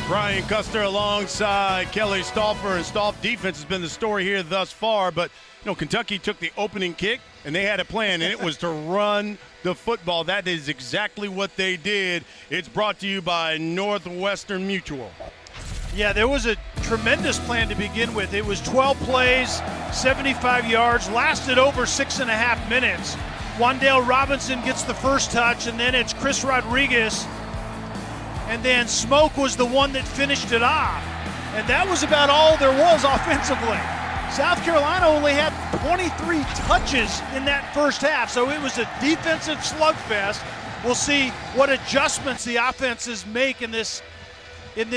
B: Brian Custer alongside Kelly Stauffer, and Stauf defense has been the story here thus far, but Kentucky took the opening kick and they had a plan, and it was to run the football. That is exactly what they did. It's brought to you by Northwestern Mutual.
C: Yeah, there was a tremendous plan to begin with. It was 12 plays, 75 yards, lasted over 6.5 minutes. Wan'Dale Robinson gets the first touch, and then it's Chris Rodriguez. And then Smoke was the one that finished it off. And that was about all there was offensively. South Carolina only had 23 touches in that first half, so it was a defensive slugfest. We'll see what adjustments the offenses make in this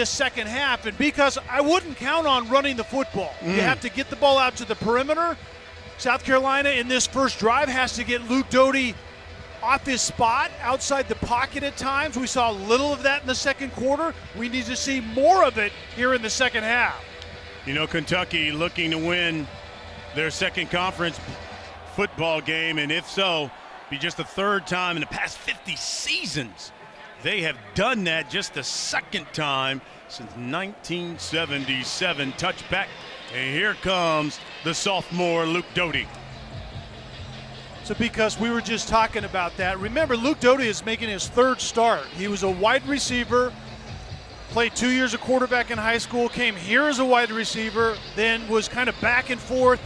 C: second half. And because I wouldn't count on running the football. You have to get the ball out to the perimeter. South Carolina in this first drive has to get Luke Doty off his spot, outside the pocket at times. We saw a little of that in the second quarter. We need to see more of it here in the second half.
B: Kentucky looking to win their second conference football game, and if so, be just the third time in the past 50 seasons they have done that. Just the second time since 1977. Touchback, and here comes the sophomore Luke Doty.
C: So because we were just talking about that, remember Luke Doty is making his third start. He was a wide receiver, played 2 years of quarterback in high school, came here as a wide receiver, then was kind of back and forth.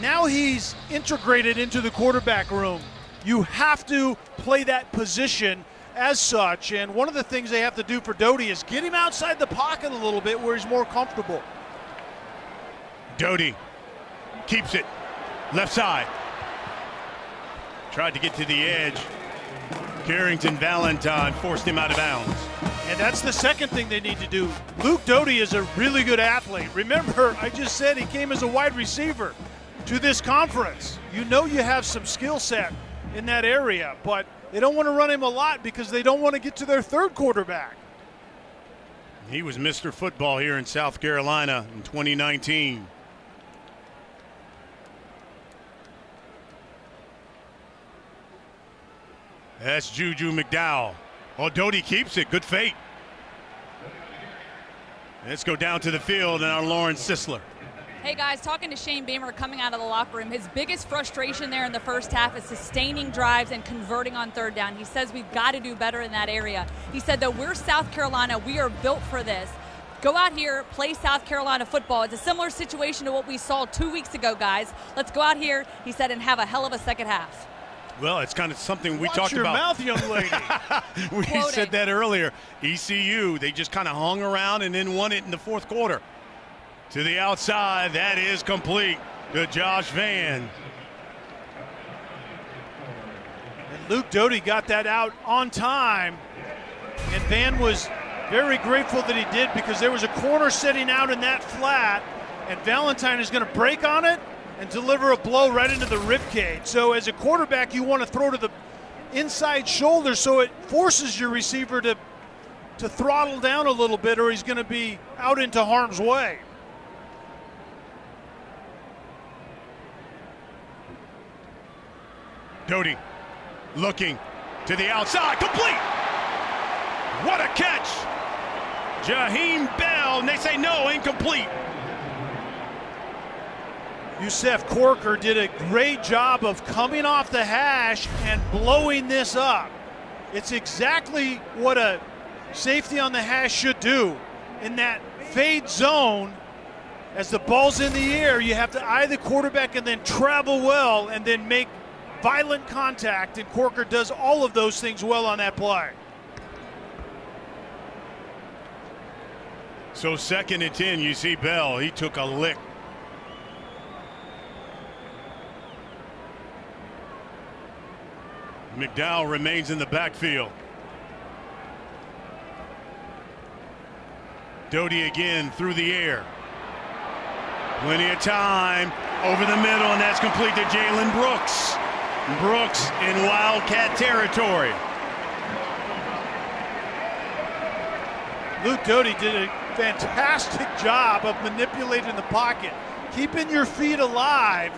C: Now he's integrated into the quarterback room. You have to play that position as such, and one of the things they have to do for Doty is get him outside the pocket a little bit where he's more comfortable.
B: Doty keeps it left side. Tried to get to the edge. Carrington Valentine forced him out of bounds.
C: And that's the second thing they need to do. Luke Doty is a really good athlete. Remember, I just said he came as a wide receiver to this conference. You have some skill set in that area, but they don't want to run him a lot because they don't want to get to their third quarterback.
B: He was Mr. Football here in South Carolina in 2019. That's Juju McDowell. Oh, Doty keeps it. Good fake. Let's go down to the field and our Lauren Sisler.
E: Hey guys, talking to Shane Beamer coming out of the locker room, his biggest frustration there in the first half is sustaining drives and converting on third down. He says we've got to do better in that area. He said that we're South Carolina, we are built for this. Go out here, play South Carolina football. It's a similar situation to what we saw 2 weeks ago, guys. Let's go out here, he said, and have a hell of a second half.
B: Well, it's kind of something we
C: Watch
B: talked
C: your
B: about.
C: mouth, young lady.
B: We
E: Quoting.
B: said that earlier. ECU, they just kind of hung around and then won it in the fourth quarter. To the outside, that is complete to Josh Van.
C: And Luke Doty got that out on time. And Van was very grateful that he did, because there was a corner setting out in that flat, and Valentine is going to break on it and deliver a blow right into the ribcage. So as a quarterback, you want to throw to the inside shoulder so it forces your receiver to throttle down a little bit, or he's going to be out into harm's way.
B: Doty looking to the outside, complete. What a catch. Jaheim Bell, and they say no, incomplete.
C: Yusef Corker did a great job of coming off the hash and blowing this up. It's exactly what a safety on the hash should do. In that fade zone, as the ball's in the air, you have to eye the quarterback and then travel well and then make violent contact, and Corker does all of those things well on that play.
B: So 2nd and 10, you see Bell, he took a lick. McDowell remains in the backfield. Doty again through the air. Plenty of time over the middle, and that's complete to Jalen Brooks. Brooks in Wildcat territory.
C: Luke Doty did a fantastic job of manipulating the pocket, keeping your feet alive,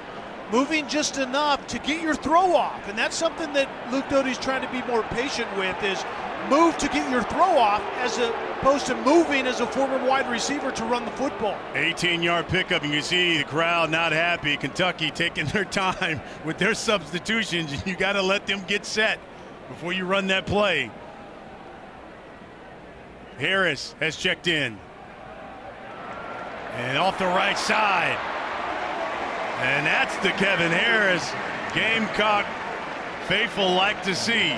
C: moving just enough to get your throw off. And that's something that Luke Doty's trying to be more patient with, is move to get your throw off as opposed to moving as a former wide receiver to run the football.
B: 18-yard pickup, and you see the crowd not happy. Kentucky taking their time with their substitutions. You got to let them get set before you run that play. Harris has checked in. And off the right side. And that's the Kevin Harris Gamecock faithful like to see.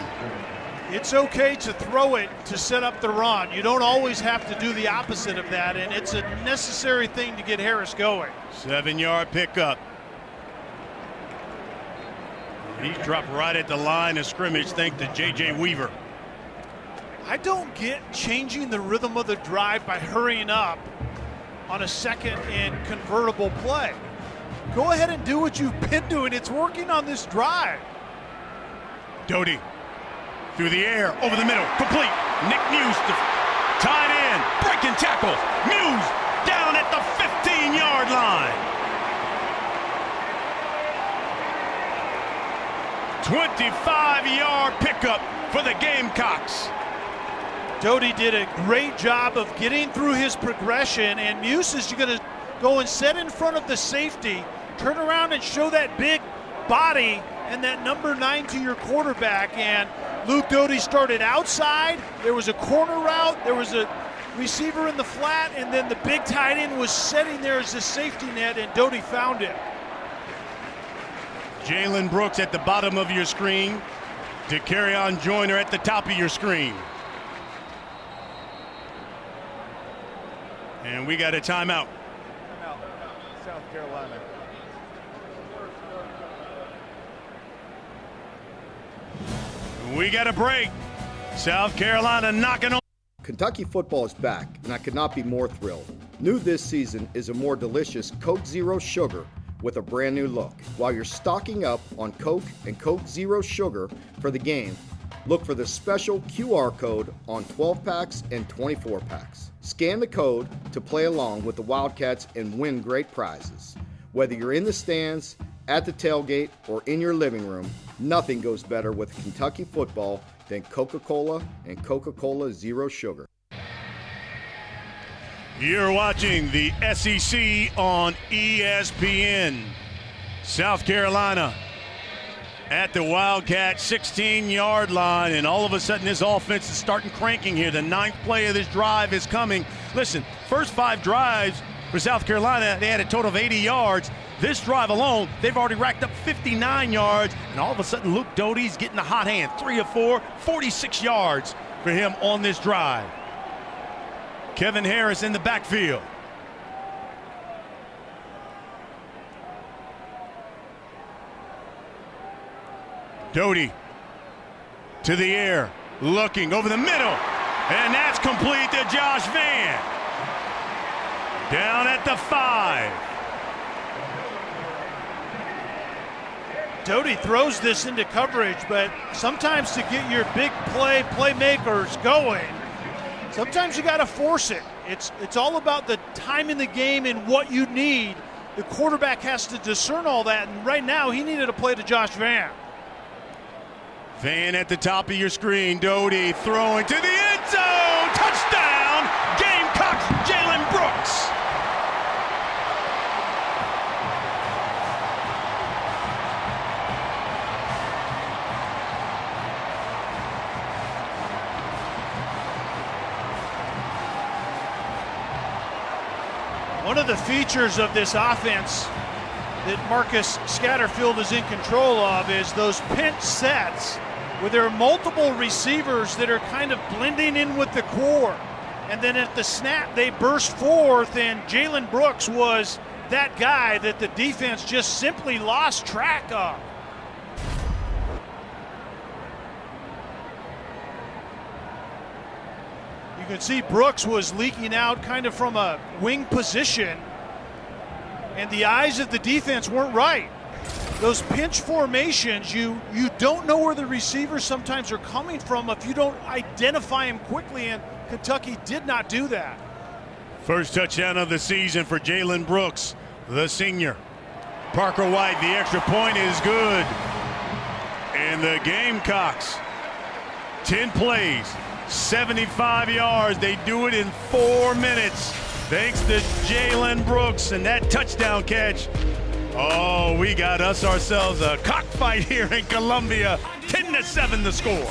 C: It's okay to throw it to set up the run. You don't always have to do the opposite of that, and it's a necessary thing to get Harris going.
B: 7-yard pickup. He's dropped right at the line of scrimmage thanks to J.J. Weaver.
C: I don't get changing the rhythm of the drive by hurrying up on a 2nd and convertible play. Go ahead and do what you've been doing. It's working on this drive.
B: Doty through the air, over the middle, complete. Nick Muse, tied in, breaking tackle. Muse down at the 15-yard line. 25-yard pickup for the Gamecocks.
C: Doty did a great job of getting through his progression, and Muse is going to go and set in front of the safety, turn around and show that big body and that number 9 to your quarterback. And Luke Doty started outside. There was a corner route. There was a receiver in the flat, and then the big tight end was sitting there as a safety net, and Doty found it.
B: Jalen Brooks at the bottom of your screen. To carry on Joyner at the top of your screen. And we got a timeout.
D: Timeout, South Carolina.
B: We got a break. South Carolina knocking on.
I: Kentucky football is back, and I could not be more thrilled. New this season is a more delicious Coke Zero Sugar with a brand new look. While you're stocking up on Coke and Coke Zero Sugar for the game, look for the special QR code on 12 packs and 24 packs. Scan the code to play along with the Wildcats and win great prizes. Whether you're in the stands, at the tailgate, or in your living room, nothing goes better with Kentucky football than Coca-Cola and Coca-Cola Zero Sugar.
B: You're watching the SEC on ESPN. South Carolina at the Wildcat 16-yard line, and all of a sudden this offense is starting cranking here. The 9th play of this drive is coming. Listen, first 5 drives for South Carolina, they had a total of 80 yards. This drive alone, they've already racked up 59 yards, and all of a sudden Luke Doty's getting a hot hand. 3 of 4, 46 yards for him on this drive. Kevin Harris in the backfield. Doty to the air, looking over the middle, and that's complete to Josh Vann. Down at the 5.
C: Doty throws this into coverage, but sometimes to get your big playmakers going, sometimes you got to force it. It's all about the time in the game and what you need. The quarterback has to discern all that, and right now he needed a play to Josh Vann.
B: Vann at the top of your screen. Doty throwing to the end zone. Touchdown, Gamecocks, Jalen Brooks.
C: One of the features of this offense that Marcus Scatterfield is in control of is those pinch sets where there are multiple receivers that are kind of blending in with the core. And then at the snap, they burst forth, and Jalen Brooks was that guy that the defense just simply lost track of. You can see Brooks was leaking out kind of from a wing position, and the eyes of the defense weren't right. Those pinch formations, you don't know where the receivers sometimes are coming from if you don't identify them quickly, and Kentucky did not do that.
B: First touchdown of the season for Jalen Brooks, the senior. Parker White, the extra point is good. And the Gamecocks, 10 plays, 75 yards. They do it in 4 minutes. Thanks to Jalen Brooks and that touchdown catch. Oh, we got ourselves a cockfight here in Columbia. 10-7 the score.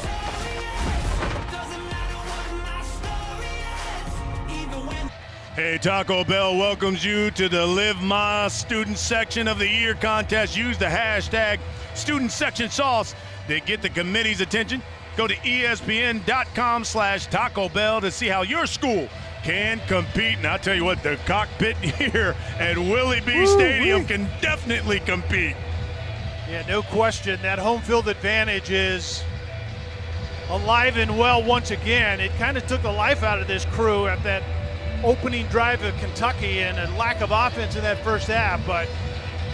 B: Hey, Taco Bell welcomes you to the Live My Student Section of the Year contest. Use the hashtag Student Section Sauce to get the committee's attention. Go to ESPN.com/Taco Bell to see how your school can compete. And I'll tell you what, the cockpit here at Willie B. Stadium can definitely compete.
C: Yeah, no question. That home field advantage is alive and well once again. It kind of took the life out of this crew at that opening drive of Kentucky and a lack of offense in that first half, but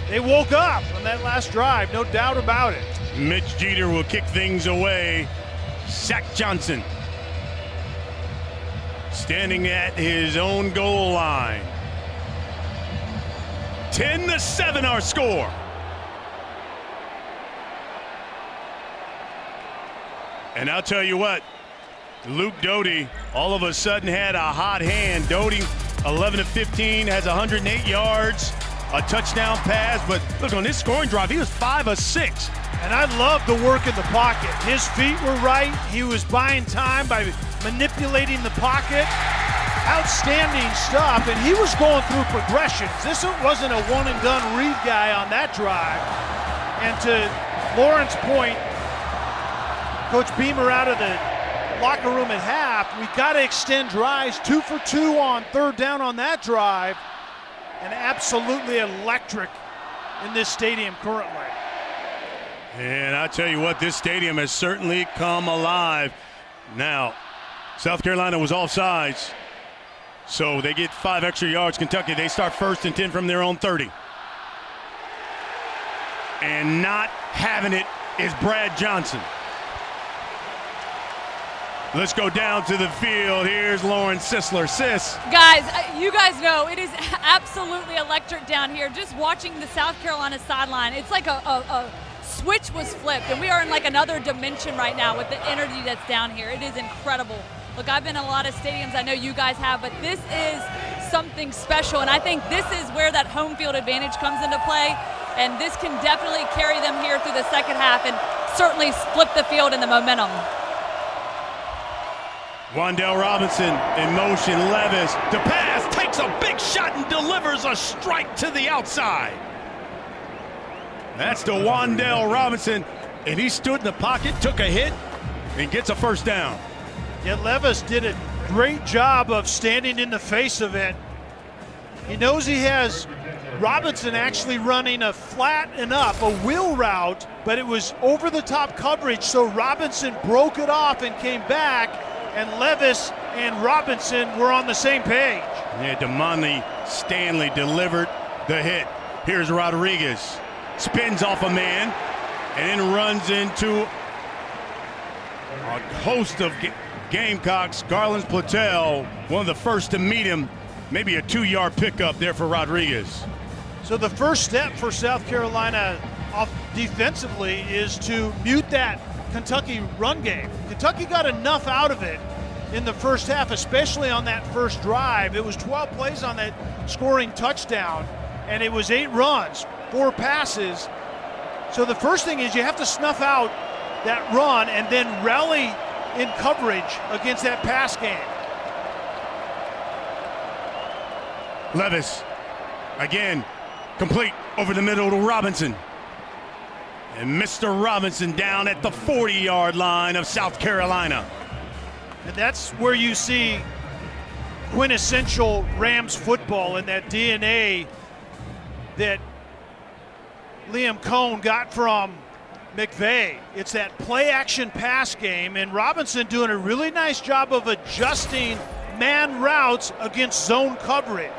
C: they woke up on that last drive, no doubt about it.
B: Mitch Jeter will kick things away. Zach Johnson standing at his own goal line. 10-7 our score. And I'll tell you what, Luke Doty all of a sudden had a hot hand. Doty, 11 of 15, has 108 yards, a touchdown pass. But look, on this scoring drive, he was 5 of 6.
C: And I love the work in the pocket. His feet were right. He was buying time by manipulating the pocket. Outstanding stuff. And he was going through progressions. This wasn't a one-and-done read guy on that drive. And to Lauren's point, Coach Beamer out of the locker room at half, we got to extend drives. 2 for 2 on third down on that drive. And absolutely electric in this stadium currently.
B: And I tell you what, this stadium has certainly come alive. Now, South Carolina was offsides, so they get 5 extra yards. Kentucky, they start 1st and 10 from their own 30. And not having it is Brad Johnson. Let's go down to the field. Here's Lauren Sisler. Sis.
E: Guys, you guys know it is absolutely electric down here. Just watching the South Carolina sideline, it's like a switch was flipped, and we are in like another dimension right now with the energy that's down here. It is incredible. Look, I've been in a lot of stadiums. I know you guys have, but this is something special, and I think this is where that home field advantage comes into play, and this can definitely carry them here through the second half and certainly flip the field in the momentum.
B: Wan'Dale Robinson in motion. Levis, the pass, takes a big shot and delivers a strike to the outside. That's to Wan'Dale Robinson, and he stood in the pocket, took a hit, and gets a first down.
C: Yeah, Levis did a great job of standing in the face of it. He knows he has Robinson actually running a flat and up, a wheel route, but it was over the top coverage, so Robinson broke it off and came back, and Levis and Robinson were on the same page.
B: Yeah, DeMonte Stanley delivered the hit. Here's Rodriguez. Spins off a man and then runs into a host of Gamecocks. Garland Platel, one of the first to meet him. Maybe a 2-yard pickup there for Rodriguez.
C: So the first step for South Carolina off defensively is to mute that Kentucky run game. Kentucky got enough out of it in the first half, especially on that first drive. It was 12 plays on that scoring touchdown, and it was 8 runs, 4 passes. So the first thing is you have to snuff out that run and then rally in coverage against that pass game.
B: Levis, again, complete over the middle to Robinson. And Mr. Robinson down at the 40-yard line of South Carolina.
C: And that's where you see quintessential Rams football and that DNA that Liam Cohn got from McVay. It's that play-action pass game, and Robinson doing a really nice job of adjusting man routes against zone coverage.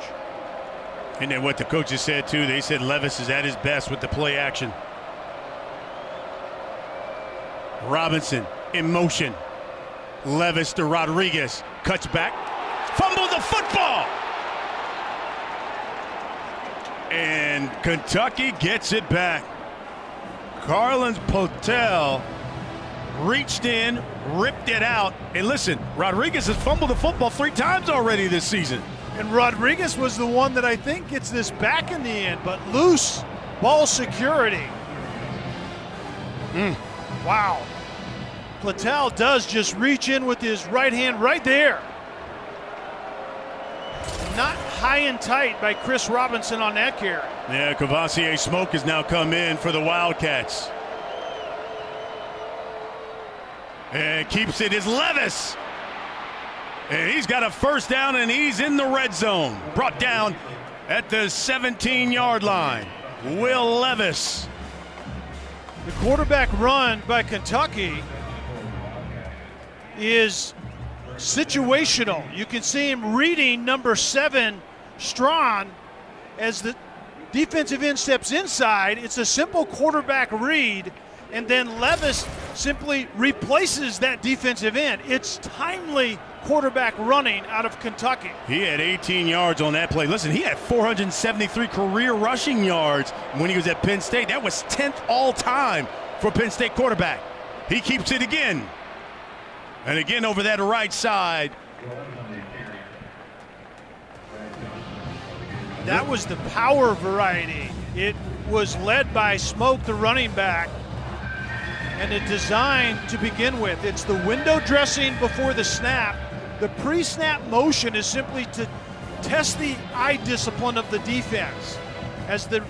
B: And then what the coaches said, too, they said Levis is at his best with the play action. Robinson in motion. Levis to Rodriguez. Cuts back. Fumble the football. And Kentucky gets it back. Garland Platel reached in, ripped it out. And listen, Rodriguez has fumbled the football 3 times already this season.
C: And Rodriguez was the one that I think gets this back in the end, but loose ball security. Wow. Platel does just reach in with his right hand right there. Not high and tight by Chris Robinson on that carry.
B: Yeah, Kavosiey Smoke has now come in for the Wildcats. And keeps it is Levis. And he's got a first down, and he's in the red zone. Brought down at the 17-yard line. Will Levis.
C: The quarterback run by Kentucky is situational. You can see him reading number 7, Strawn, as the defensive end steps inside. It's a simple quarterback read, and then Levis simply replaces that defensive end. It's timely quarterback running out of Kentucky.
B: He had 18 yards on that play. Listen, he had 473 career rushing yards when he was at Penn State. That was 10th all time for Penn State quarterback. He keeps it again. And again over that right side.
C: That was the power variety. It was led by Smoke, the running back, and it designed to begin with. It's the window dressing before the snap. The pre-snap motion is simply to test the eye discipline of the defense. As the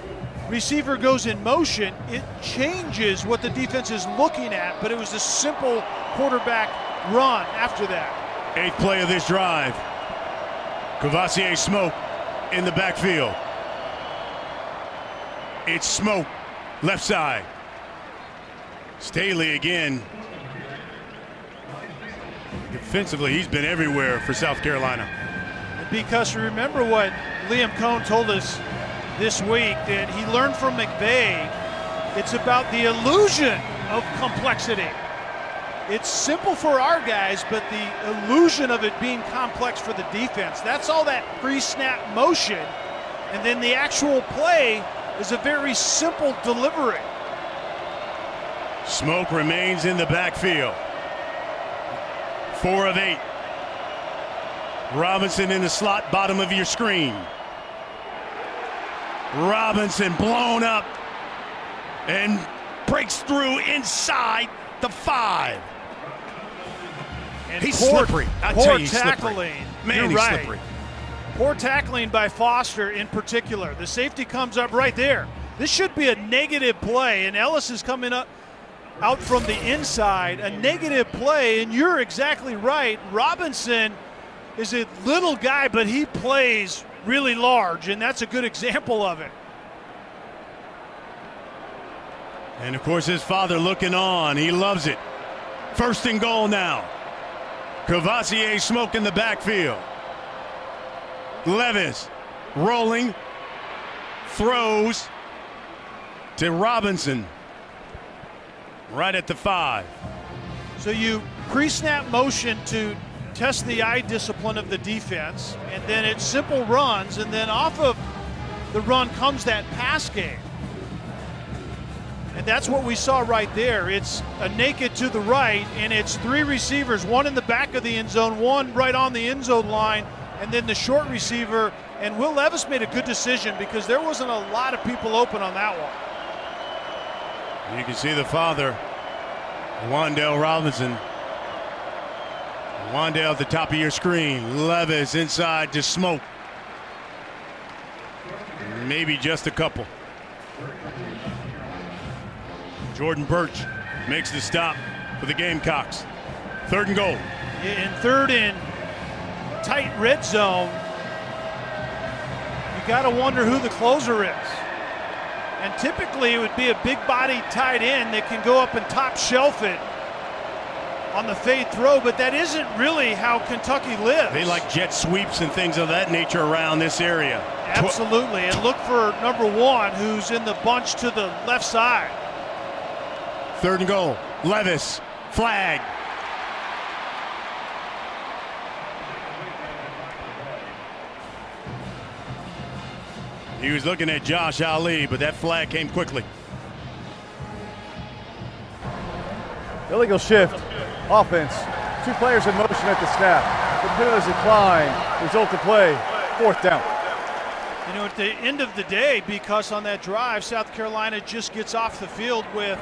C: receiver goes in motion, it changes what the defense is looking at, but it was a simple quarterback run after that.
B: 8th play of this drive. Kavosiey Smoke in the backfield. It's Smoke, left side. Staley again. Defensively, he's been everywhere for South Carolina.
C: Because remember what Liam Cohn told us this week, that he learned from McVay. It's about the illusion of complexity. It's simple for our guys, but the illusion of it being complex for the defense. That's all that pre-snap motion. And then the actual play is a very simple delivery.
B: Smoke remains in the backfield. 4 of 8. Robinson in the slot, bottom of your screen. Robinson blown up and breaks through inside the 5.
C: And
B: He's
C: poor,
B: slippery. I
C: poor
B: tell you, he's
C: tackling.
B: slippery. Man,
C: You're
B: he's
C: right.
B: slippery.
C: Poor tackling by Foster in particular. The safety comes up right there. This should be a negative play, and Ellis is coming up out from the inside. A negative play, and you're exactly right. Robinson is a little guy, but he plays really large, and that's a good example of it.
B: And of course his father looking on. He loves it. First and goal now. Kavosiey Smoke in the backfield. Levis rolling, throws to Robinson right at the 5.
C: So you pre-snap motion to test the eye discipline of the defense, and then it's simple runs, and then off of the run comes that pass game. And that's what we saw right there. It's a naked to the right, and it's 3 receivers, one in the back of the end zone, one right on the end zone line, and then the short receiver. And Will Levis made a good decision because there wasn't a lot of people open on that one.
B: You can see the father, Wan'Dale Robinson. Wan'Dale at the top of your screen. Levis inside to Smoke. Maybe just a couple. Jordan Birch makes the stop for the Gamecocks. 3rd and goal.
C: In 3rd and tight red zone, you got to wonder who the closer is. And typically it would be a big body tight end that can go up and top shelf it on the fade throw, but that isn't really how Kentucky lives.
B: They like jet sweeps and things of that nature around this area.
C: Absolutely, and look for number 1 who's in the bunch to the left side.
B: 3rd and goal. Levis, flag. He was looking at Josh Ali, but that flag came quickly.
D: Illegal shift. Offense. 2 players in motion at the snap. The penalty is declined. Result of play. 4th down.
C: You know, at the end of the day, because on that drive, South Carolina just gets off the field with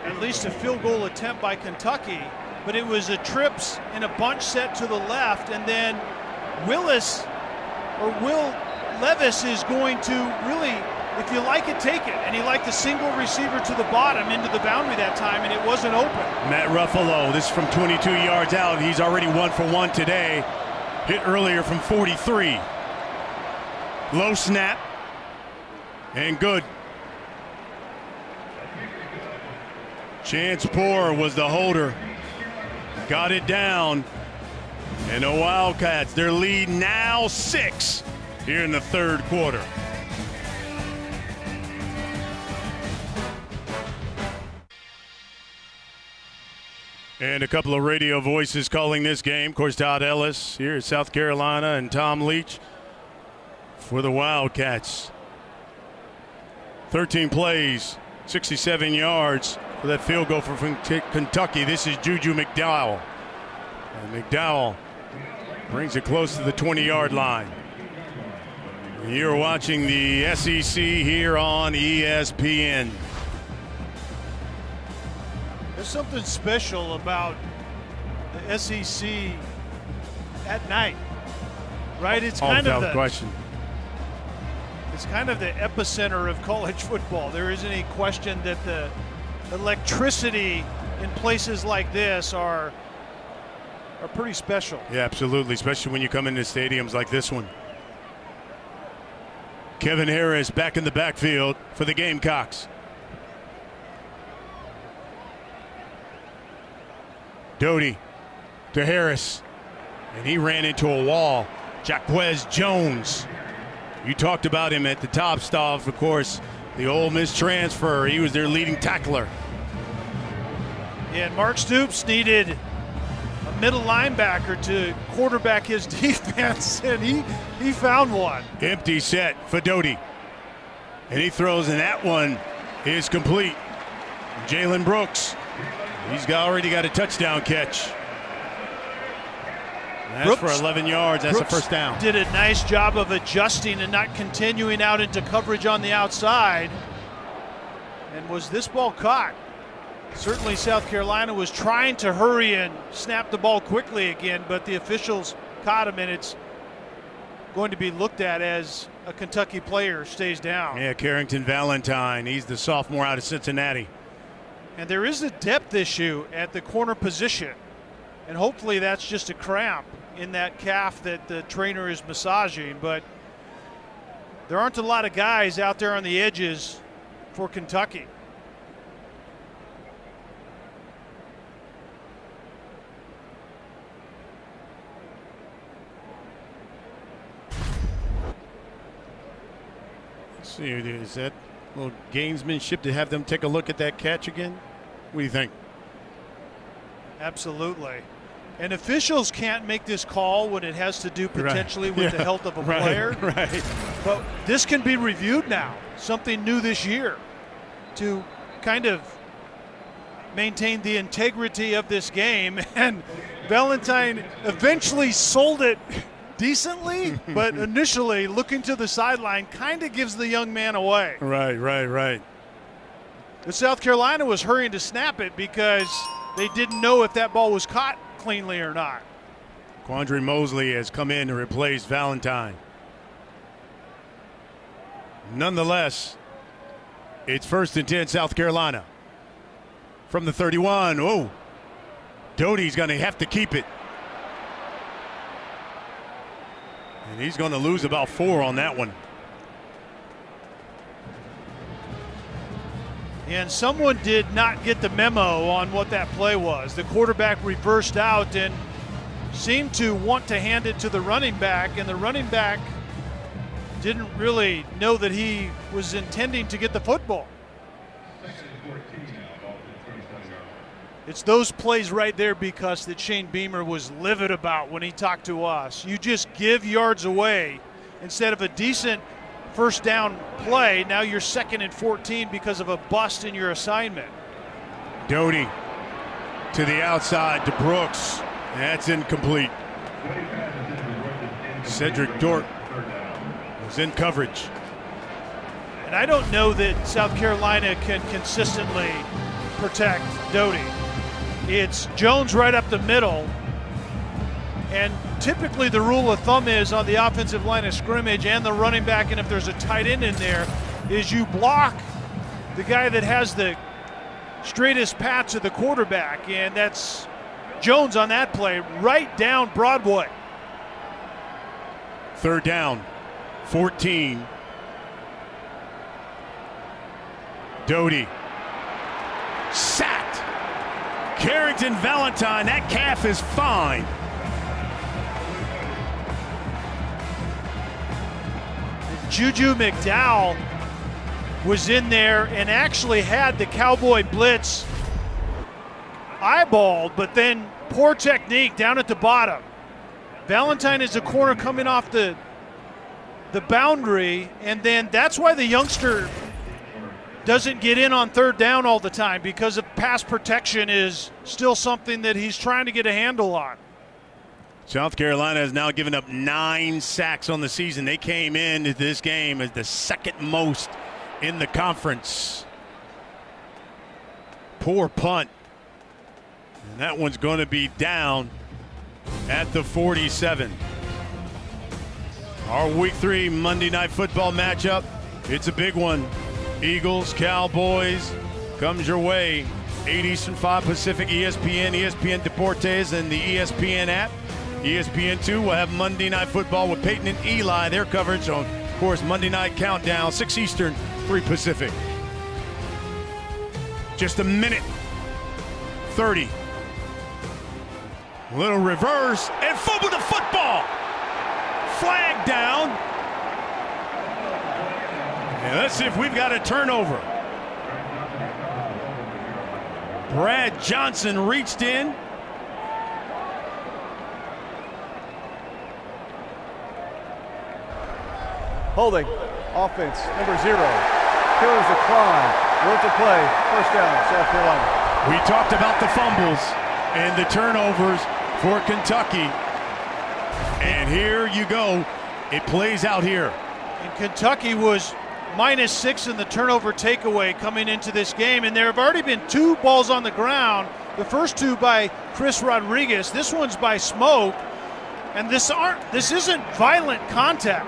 C: at least a field goal attempt by Kentucky, but it was a trips and a bunch set to the left, and then Will Levis is going to really, if you like it, take it. And he liked the single receiver to the bottom into the boundary that time, and it wasn't open.
B: Matt Ruffalo, this is from 22 yards out. He's already 1 for 1 today. Hit earlier from 43. Low snap. And good. Chance Poore was the holder. Got it down. And the Wildcats, their lead now 6 here in the 3rd quarter. And a couple of radio voices calling this game. Of course, Todd Ellis here at South Carolina and Tom Leach for the Wildcats. 13 plays, 67 yards for that field goal from Kentucky. This is Juju McDowell. And McDowell brings it close to the 20-yard line. You're watching the SEC here on ESPN.
C: There's something special about the SEC at night, right? It's kind of the
B: question.
C: It's kind of the epicenter of college football. There isn't any question that the electricity in places like this are pretty special.
B: Yeah, absolutely, especially when you come into stadiums like this one. Kevin Harris back in the backfield for the Gamecocks. Doty to Harris, and he ran into a wall. Jaquez Jones. You talked about him at the top stop, of course, the Ole Miss transfer. He was their leading tackler.
C: Yeah, and Mark Stoops needed a middle linebacker to quarterback his defense, and he found one.
B: Empty set for Doty. And he throws, and that one is complete. Jalen Brooks, he's already got a touchdown catch. That's Brooks, for 11 yards. That's
C: Brooks
B: a first down.
C: Did a nice job of adjusting and not continuing out into coverage on the outside. And was this ball caught? Certainly South Carolina was trying to hurry and snap the ball quickly again, but the officials caught him, and it's going to be looked at as a Kentucky player stays down.
B: Yeah, Carrington Valentine, he's the sophomore out of Cincinnati.
C: And there is a depth issue at the corner position, and hopefully that's just a cramp in that calf that the trainer is massaging, but there aren't a lot of guys out there on the edges for Kentucky.
B: Let's see, is that a little gamesmanship to have them take a look at that catch again? What do you think?
C: Absolutely. And officials can't make this call when it has to do potentially with the health of a player.
B: Right.
C: But this can be reviewed now, something new this year, to kind of maintain the integrity of this game. And Valentine eventually sold it decently, but initially looking to the sideline kind of gives the young man away.
B: Right.
C: But South Carolina was hurrying to snap it because they didn't know if that ball was caught cleanly or not.
B: Quandre Mosley has come in to replace Valentine. Nonetheless, it's 1st and 10 South Carolina. From the 31, Doty's going to have to keep it. And he's going to lose about 4 on that one.
C: And someone did not get the memo on what that play was. The quarterback reversed out and seemed to want to hand it to the running back, and the running back didn't really know that he was intending to get the football. It's those plays right there, because that Shane Beamer was livid about when he talked to us. You just give yards away instead of a decent first down play. Now you're 2nd and 14 because of a bust in your assignment.
B: Doty to the outside to Brooks. That's incomplete. Cedric Dort was in coverage.
C: And I don't know that South Carolina can consistently protect Doty. It's Jones right up the middle. And typically the rule of thumb is on the offensive line of scrimmage and the running back, and if there's a tight end in there, is you block the guy that has the straightest path to the quarterback, and that's Jones on that play, right down Broadway.
B: 3rd down, 14. Doty sacked. Carrington Valentine, that calf is fine.
C: Juju McDowell was in there and actually had the Cowboy blitz eyeballed, but then poor technique down at the bottom. Valentine is a corner coming off the boundary, and then that's why the youngster doesn't get in on 3rd down all the time, because of pass protection is still something that he's trying to get a handle on.
B: South Carolina has now given up 9 sacks on the season. They came into this game as the 2nd most in the conference. Poor punt. And that one's going to be down at the 47. Our Week 3 Monday Night Football matchup. It's a big one. Eagles, Cowboys comes your way. 8 Eastern, 5 Pacific, ESPN, ESPN Deportes, and the ESPN app. ESPN2 will have Monday Night Football with Peyton and Eli. Their coverage on, of course, Monday Night Countdown, 6 Eastern, 3 Pacific. Just a minute 30. Little reverse and fumble the football. Flag down. And let's see if we've got a turnover. Brad Johnson reached in.
D: Holding. Offense, number 0. Killers decline. Worth the play. 1st down, South Carolina.
B: We talked about the fumbles and the turnovers for Kentucky. And here you go. It plays out here.
C: And Kentucky was -6 in the turnover takeaway coming into this game, and there have already been 2 balls on the ground. The first 2 by Chris Rodriguez. This one's by Smoke, and this isn't violent contact.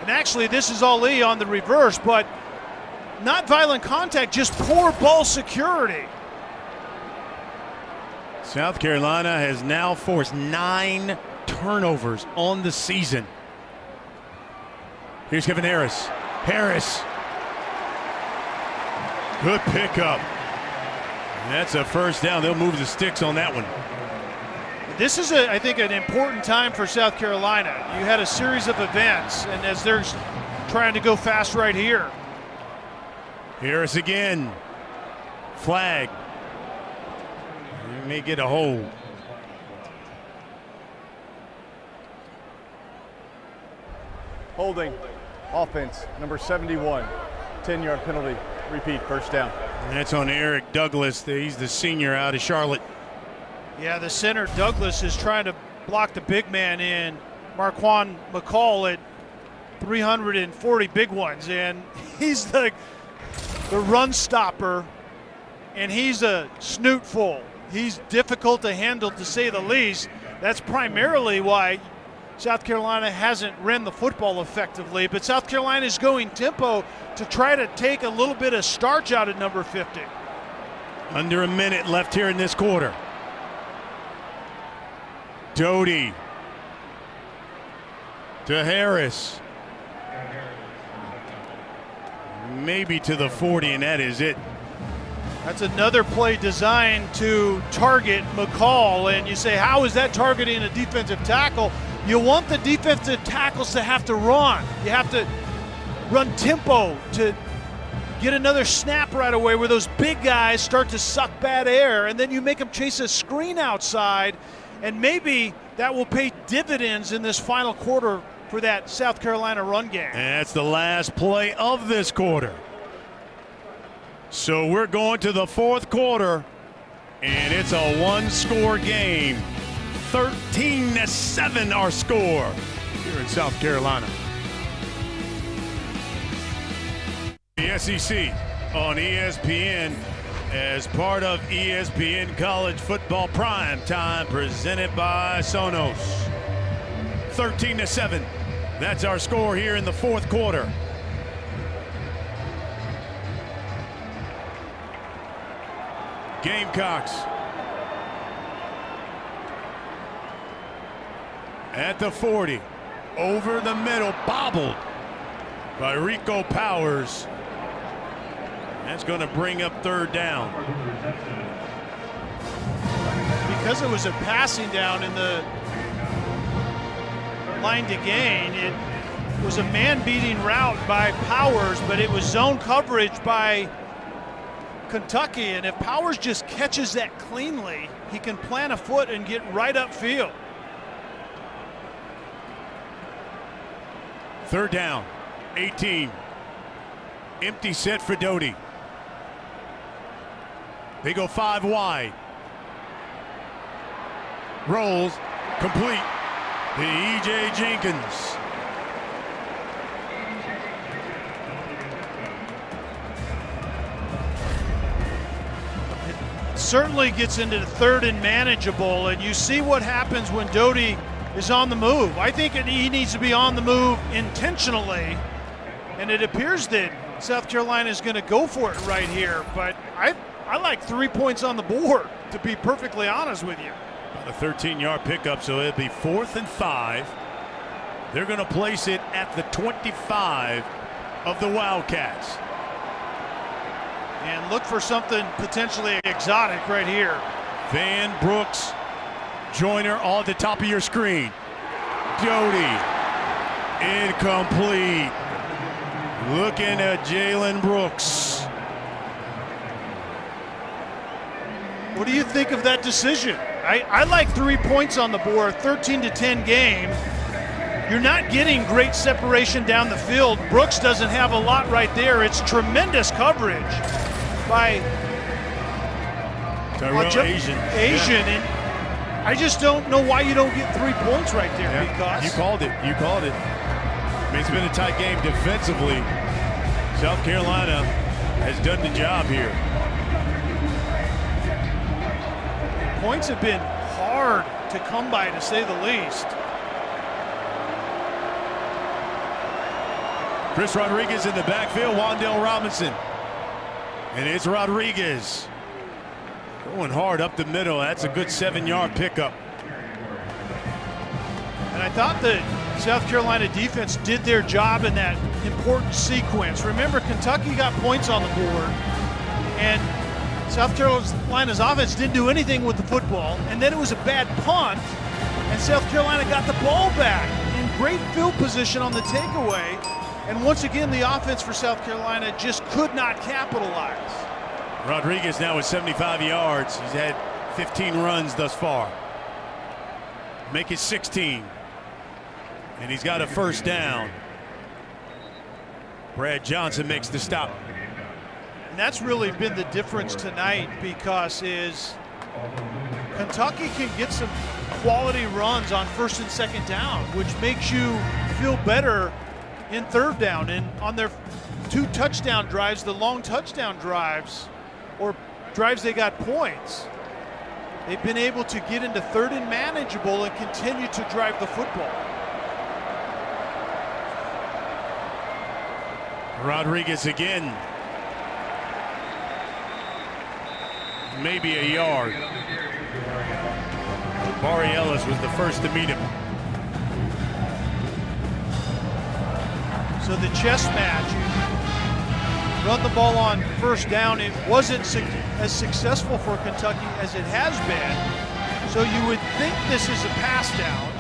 C: And actually, this is Ali on the reverse, but not violent contact, just poor ball security.
B: South Carolina has now forced 9 turnovers on the season. Here's Kevin Harris. Harris. Good pickup. That's a first down. They'll move the sticks on that one.
C: This is, I think, an important time for South Carolina. You had a series of events, and as they're trying to go fast right here.
B: Harris again. Flag. He may get a hold.
D: Holding. Offense, number 71. 10-yard penalty. Repeat, first down.
B: And that's on Eric Douglas. He's the senior out of Charlotte.
C: Yeah, the center, Douglas, is trying to block the big man in. Marquand McCall at 340 big ones, and he's the run stopper, and he's a snootful. He's difficult to handle, to say the least. That's primarily why South Carolina hasn't ran the football effectively, but South Carolina is going tempo to try to take a little bit of starch out of number 50.
B: Under a minute left here in this quarter. Doty to Harris. Maybe to the 40, and that is it.
C: That's another play designed to target McCall, and you say, how is that targeting a defensive tackle? You want the defensive tackles to have to run. You have to run tempo to get another snap right away where those big guys start to suck bad air, and then you make them chase a screen outside, and maybe that will pay dividends in this final quarter for that South Carolina run game.
B: And that's the last play of this quarter. So we're going to the fourth quarter, and it's a one-score game. 13-7 our score here in South Carolina. The SEC on ESPN as part of ESPN College Football Prime Time presented by Sonos. 13-7. That's our score here in the fourth quarter. Gamecocks at the 40, over the middle, bobbled by Rico Powers. That's going to bring up third down.
C: Because it was a passing down in the line to gain, it was a man-beating route by Powers, but it was zone coverage by Kentucky, and if Powers just catches that cleanly, he can plant a foot and get right upfield.
B: Third down, 18. Empty set for Doty. They go 5 wide. Rolls, complete to E.J. Jenkins.
C: Certainly gets into the third and manageable, and you see what happens when Doty is on the move. I think he needs to be on the move intentionally, and it appears that South Carolina is going to go for it right here, but I like 3 points on the board, to be perfectly honest with you.
B: A 13-yard pickup, so it'll be 4th and 5. They're going to place it at the 25 of the Wildcats.
C: And look for something potentially exotic right here.
B: Van Brooks, Joyner, all at the top of your screen. Doty, incomplete. Looking at Jalen Brooks.
C: What do you think of that decision? I like 3 points on the board, 13-10 game. You're not getting great separation down the field. Brooks doesn't have a lot right there. It's tremendous coverage by
B: Asian.
C: Yeah. And I just don't know why you don't get 3 points right there,
B: Yeah.
C: because
B: You called it. mean, it's been a tight game defensively. South Carolina has done the job here.
C: Points have been hard to come by, to say the least.
B: Chris Rodriguez in the backfield, Wan'Dale Robinson. And it's Rodriguez going hard up the middle. That's a good 7-yard pickup.
C: And I thought the South Carolina defense did their job in that important sequence. Remember, Kentucky got points on the board, and South Carolina's offense didn't do anything with the football, and then it was a bad punt, and South Carolina got the ball back in great field position on the takeaway. And once again, the offense for South Carolina just could not capitalize.
B: Rodriguez now with 75 yards. He's had 15 runs thus far. Make it 16. And he's got a first down. Brad Johnson makes the stop.
C: And that's really been the difference tonight, because Kentucky can get some quality runs on first and second down, which makes you feel better in third down. And on their 2 touchdown drives, the long touchdown drives, or drives they got points, they've been able to get into third and manageable and continue to drive the football.
B: Rodriguez again. Maybe a yard. Barry Ellis was the first to meet him.
C: So the chess match, run the ball on first down. It wasn't as successful for Kentucky as it has been. So you would think this is a pass down.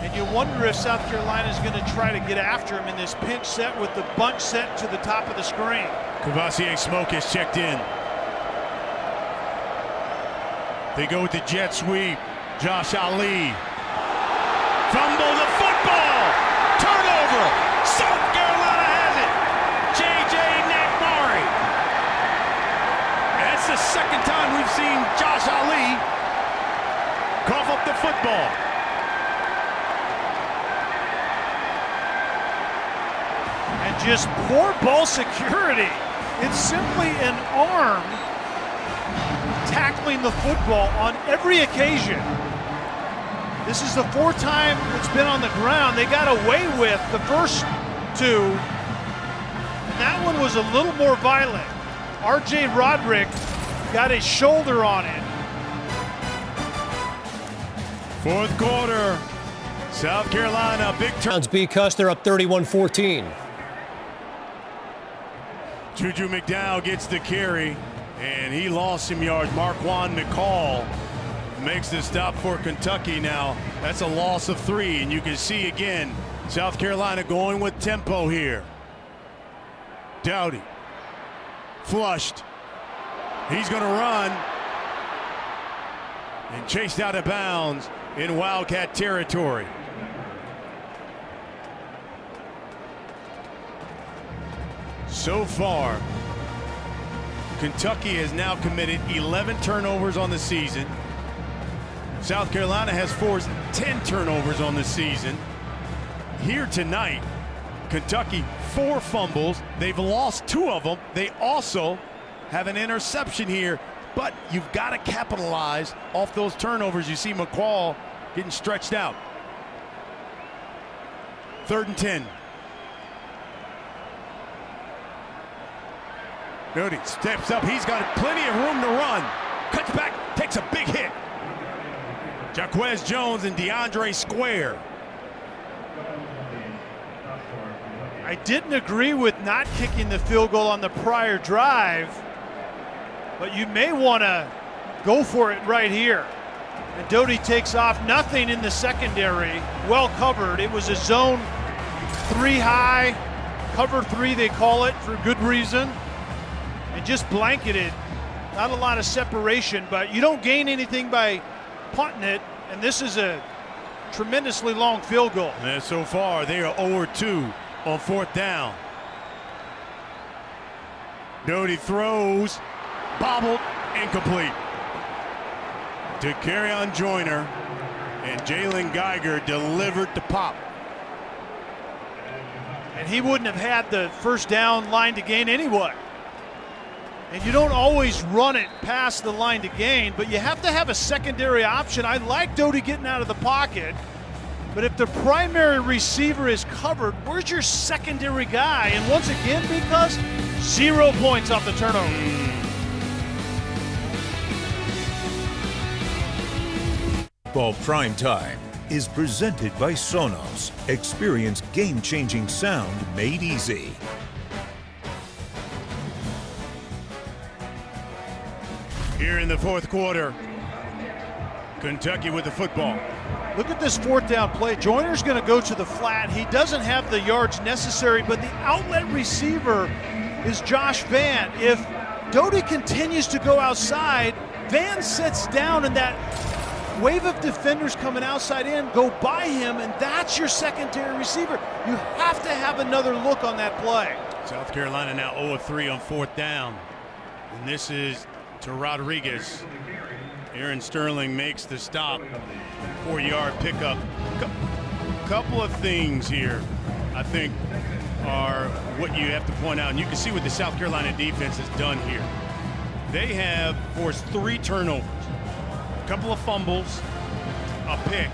C: And you wonder if South Carolina is going to try to get after him in this pinch set with the bunch set to the top of the screen.
B: Kavosiey Smoke is checked in. They go with the jet sweep. Josh Ali. Fumble the football. Turnover. South Carolina has it. J.J. Nakmari. That's the second time we've seen Josh Ali cough up the football.
C: And just poor ball security. It's simply an arm tackling the football on every occasion. This is the 4th time it's been on the ground. They got away with the first 2. And that one was a little more violent. R.J. Roderick got his shoulder on it.
B: 4th quarter. South Carolina, big turn.
H: Because they're up 31-14.
B: Juju McDowell gets the carry, and he lost some yards. Marquand McCall makes the stop for Kentucky now. That's a loss of 3, and you can see again South Carolina going with tempo here. Dowdy flushed. He's going to run and chased out of bounds in Wildcat territory. So far, Kentucky has now committed 11 turnovers on the season. South Carolina has forced 10 turnovers on the season. Here tonight, Kentucky 4 fumbles. They've lost 2 of them. They also have an interception here, but you've got to capitalize off those turnovers. You see McCall getting stretched out. 3rd and 10. Doty steps up. He's got plenty of room to run. Cuts back, takes a big hit. Jaquez Jones and DeAndre Square.
C: I didn't agree with not kicking the field goal on the prior drive, but you may want to go for it right here. And Doty takes off. Nothing in the secondary. Well covered. It was a zone 3 high, cover 3 they call it for good reason. And just blanketed. Not a lot of separation, but you don't gain anything by punting it, and this is a tremendously long field goal.
B: And so far, they are 0-2 on 4th down. Doty throws, bobbled, incomplete. To Kerryon Joyner, and Jalen Geiger delivered the pop.
C: And he wouldn't have had the first down line to gain anyway. And you don't always run it past the line to gain, but you have to have a secondary option. I like Doty getting out of the pocket, but if the primary receiver is covered, where's your secondary guy? And once again, because 0 points off the turnover.
A: Ball Prime Time is presented by Sonos. Experience game-changing sound made easy.
B: Here in the fourth quarter, Kentucky with the football.
C: Look at this fourth down play. Joyner's going to go to the flat. He doesn't have the yards necessary, but the outlet receiver is Josh Van. If Doty continues to go outside, Van sits down, and that wave of defenders coming outside in go by him, and that's your secondary receiver. You have to have another look on that play.
B: South Carolina now 0 of 3 on fourth down. And this is to Rodriguez. Aaron Sterling makes the stop. 4-yard pickup. Couple of things here, I think, are what you have to point out. And you can see what the South Carolina defense has done here. They have forced 3 turnovers, a couple of fumbles, a pick,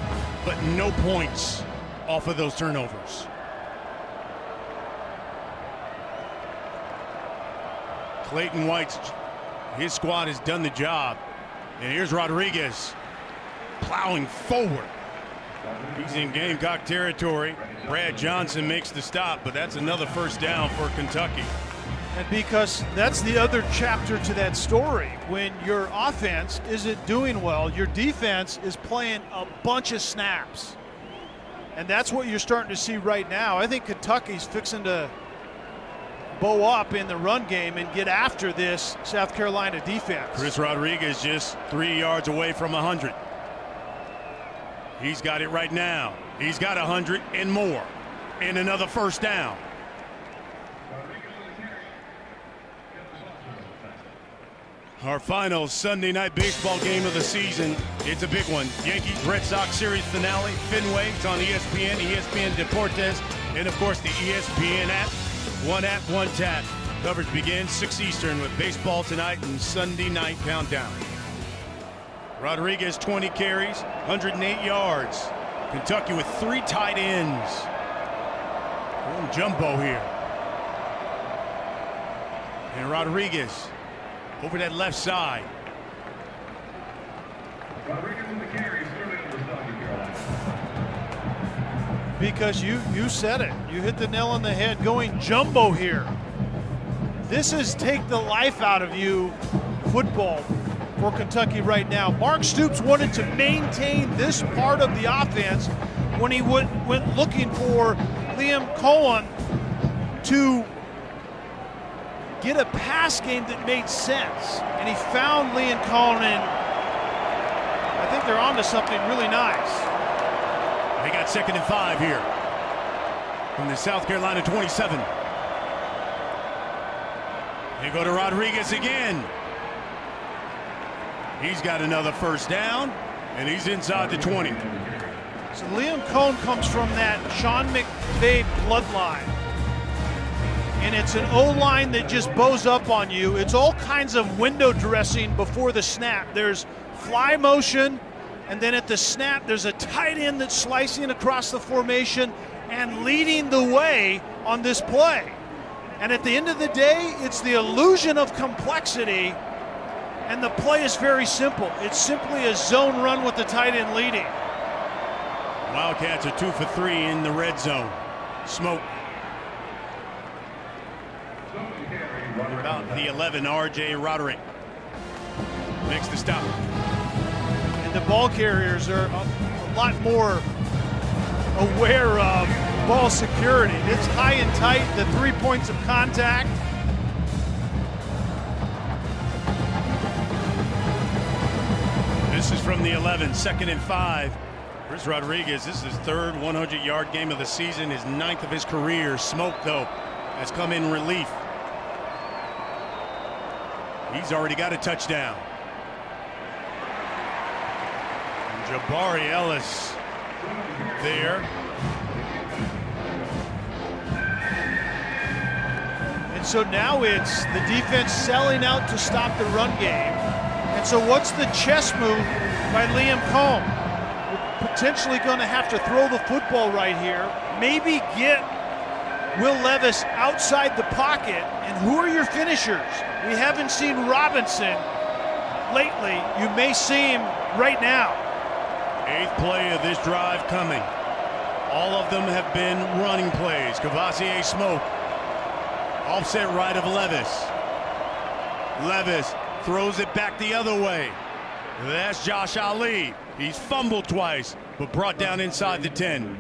B: but no points off of those turnovers. Clayton White's, his squad has done the job. And here's Rodriguez plowing forward. He's in Gamecock territory. Brad Johnson makes the stop, but that's another first down for Kentucky.
C: And because that's the other chapter to that story. When your offense isn't doing well, your defense is playing a bunch of snaps. And that's what you're starting to see right now. I think Kentucky's fixing to bow up in the run game and get after this South Carolina defense.
B: Chris Rodriguez just 3 yards away from 100. He's got it right now. He's got 100 and more, and another first down. Our final Sunday night baseball game of the season. It's a big one. Yankees-Red Sox series finale. Fenway. It's on ESPN, ESPN Deportes, and of course the ESPN app. One app, one tap. Coverage begins 6 Eastern with baseball tonight and Sunday night countdown. Rodriguez 20 carries, 108 yards. Kentucky with 3 tight ends. Going jumbo here. And Rodriguez over that left side.
C: Because you said it. You hit the nail on the head going jumbo here. This is take the life out of you football for Kentucky right now. Mark Stoops wanted to maintain this part of the offense when he went looking for Liam Cohen to get a pass game that made sense. And he found Liam Cohen, and I think they're onto something really nice.
B: They got 2nd and 5 here from the South Carolina 27. They go to Rodriguez again. He's got another first down, and he's inside the 20.
C: So Liam Cohen comes from that Sean McVay bloodline. And it's an O-line that just bows up on you. It's all kinds of window dressing before the snap. There's fly motion, and then at the snap, there's a tight end that's slicing across the formation and leading the way on this play. And at the end of the day, it's the illusion of complexity, and the play is very simple. It's simply a zone run with the tight end leading.
B: Wildcats are 2 for 3 in the red zone. Smoke. About the 11, R.J. Roderick makes the stop.
C: And the ball carriers are a lot more aware of ball security. It's high and tight, the 3 points of contact.
B: This is from the 11, 2nd and 5. Chris Rodriguez, this is his 3rd 100-yard game of the season, his 9th of his career. Smoke, though, has come in relief. He's already got a touchdown. And Jabari Ellis there.
C: And so now it's the defense selling out to stop the run game. And so what's the chess move by Liam Cohn? We're potentially going to have to throw the football right here. Maybe get Will Levis outside the pocket. And who are your finishers? We haven't seen Robinson lately. You may see him right now.
B: 8th play of this drive coming. All of them have been running plays. Kavosiey Smoke. Offset right of Levis. Levis throws it back the other way. That's Josh Ali. He's fumbled twice, but brought down inside the 10.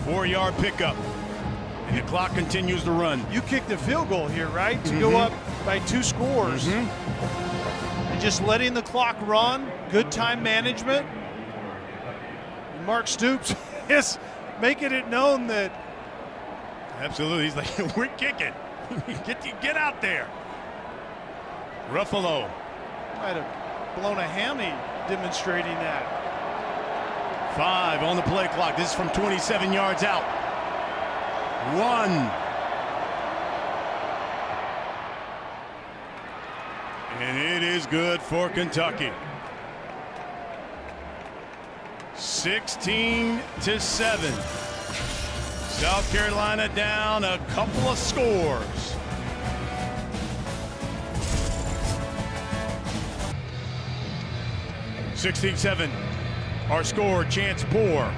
B: Four-yard pickup, and the clock continues to run.
C: You kicked the field goal here, right? To go up by 2 scores. And just letting the clock run, good time management. And Mark Stoops is making it known that.
B: Absolutely, he's like, we're kicking. Get out there. Ruffalo.
C: Might have blown a hammy demonstrating that.
B: 5 on the play clock. This is from 27 yards out. 1. And it is good for Kentucky. 16-7. South Carolina down a couple of scores. (16-7). Our score, Chance Poore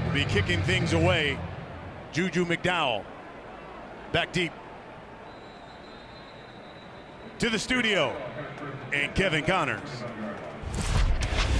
B: will be kicking things away. Juju McDowell back deep to the studio, and Kevin Connors.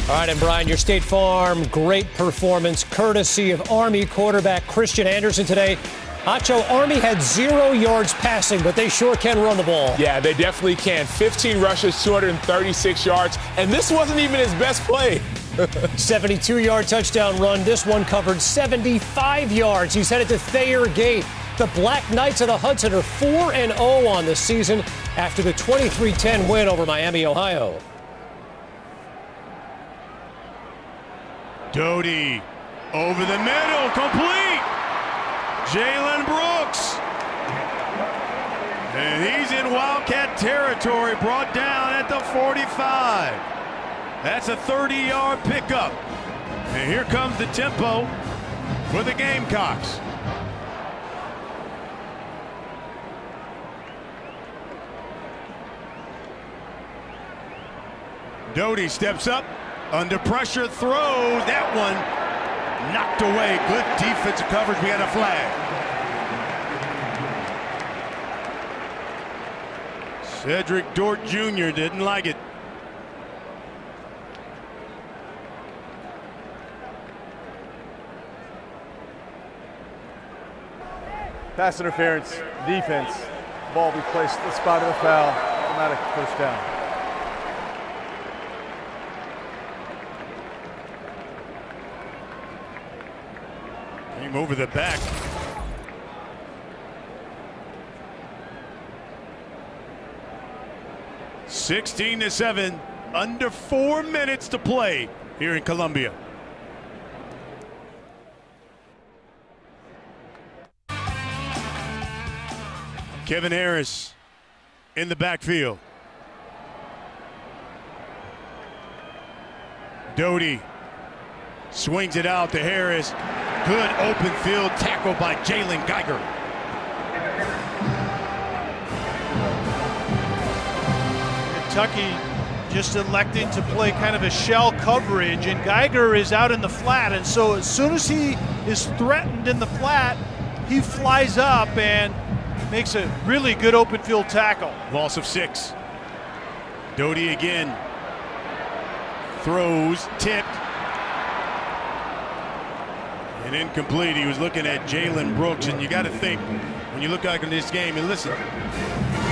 H: All right, and Brian, your State Farm great performance courtesy of Army quarterback Christian Anderson today. Acho, Army had 0 yards passing, but they sure can run the ball.
J: Yeah, they definitely can. 15 rushes, 236 yards, and this wasn't even his best play.
H: 72-yard touchdown run. This one covered 75 yards. He's headed to Thayer Gate. The Black Knights of the Hudson are 4-0 on the season after the 23-10 win over Miami, Ohio.
B: Doty over the middle, complete. Jalen Brooks. And he's in Wildcat territory, brought down at the 45. That's a 30-yard pickup. And here comes the tempo for the Gamecocks. Doty steps up, under pressure, throws. That one knocked away. Good defensive coverage. We had a flag. Cedric Dort Jr. didn't like it.
D: Pass interference, defense. Ball be placed at the spot of the foul. Automatic first down.
B: Came over the back. (16-7). Under 4 minutes to play here in Columbia. Kevin Harris in the backfield. Doty swings it out to Harris. Good open field tackle by Jalen Geiger.
C: Kentucky just electing to play kind of a shell coverage, and Geiger is out in the flat, and so as soon as he is threatened in the flat, he flies up and makes a really good open field tackle.
B: Loss of 6. Doty again. Throws, tipped. And incomplete. He was looking at Jalen Brooks, and you got to think, when you look back in this game, and listen, we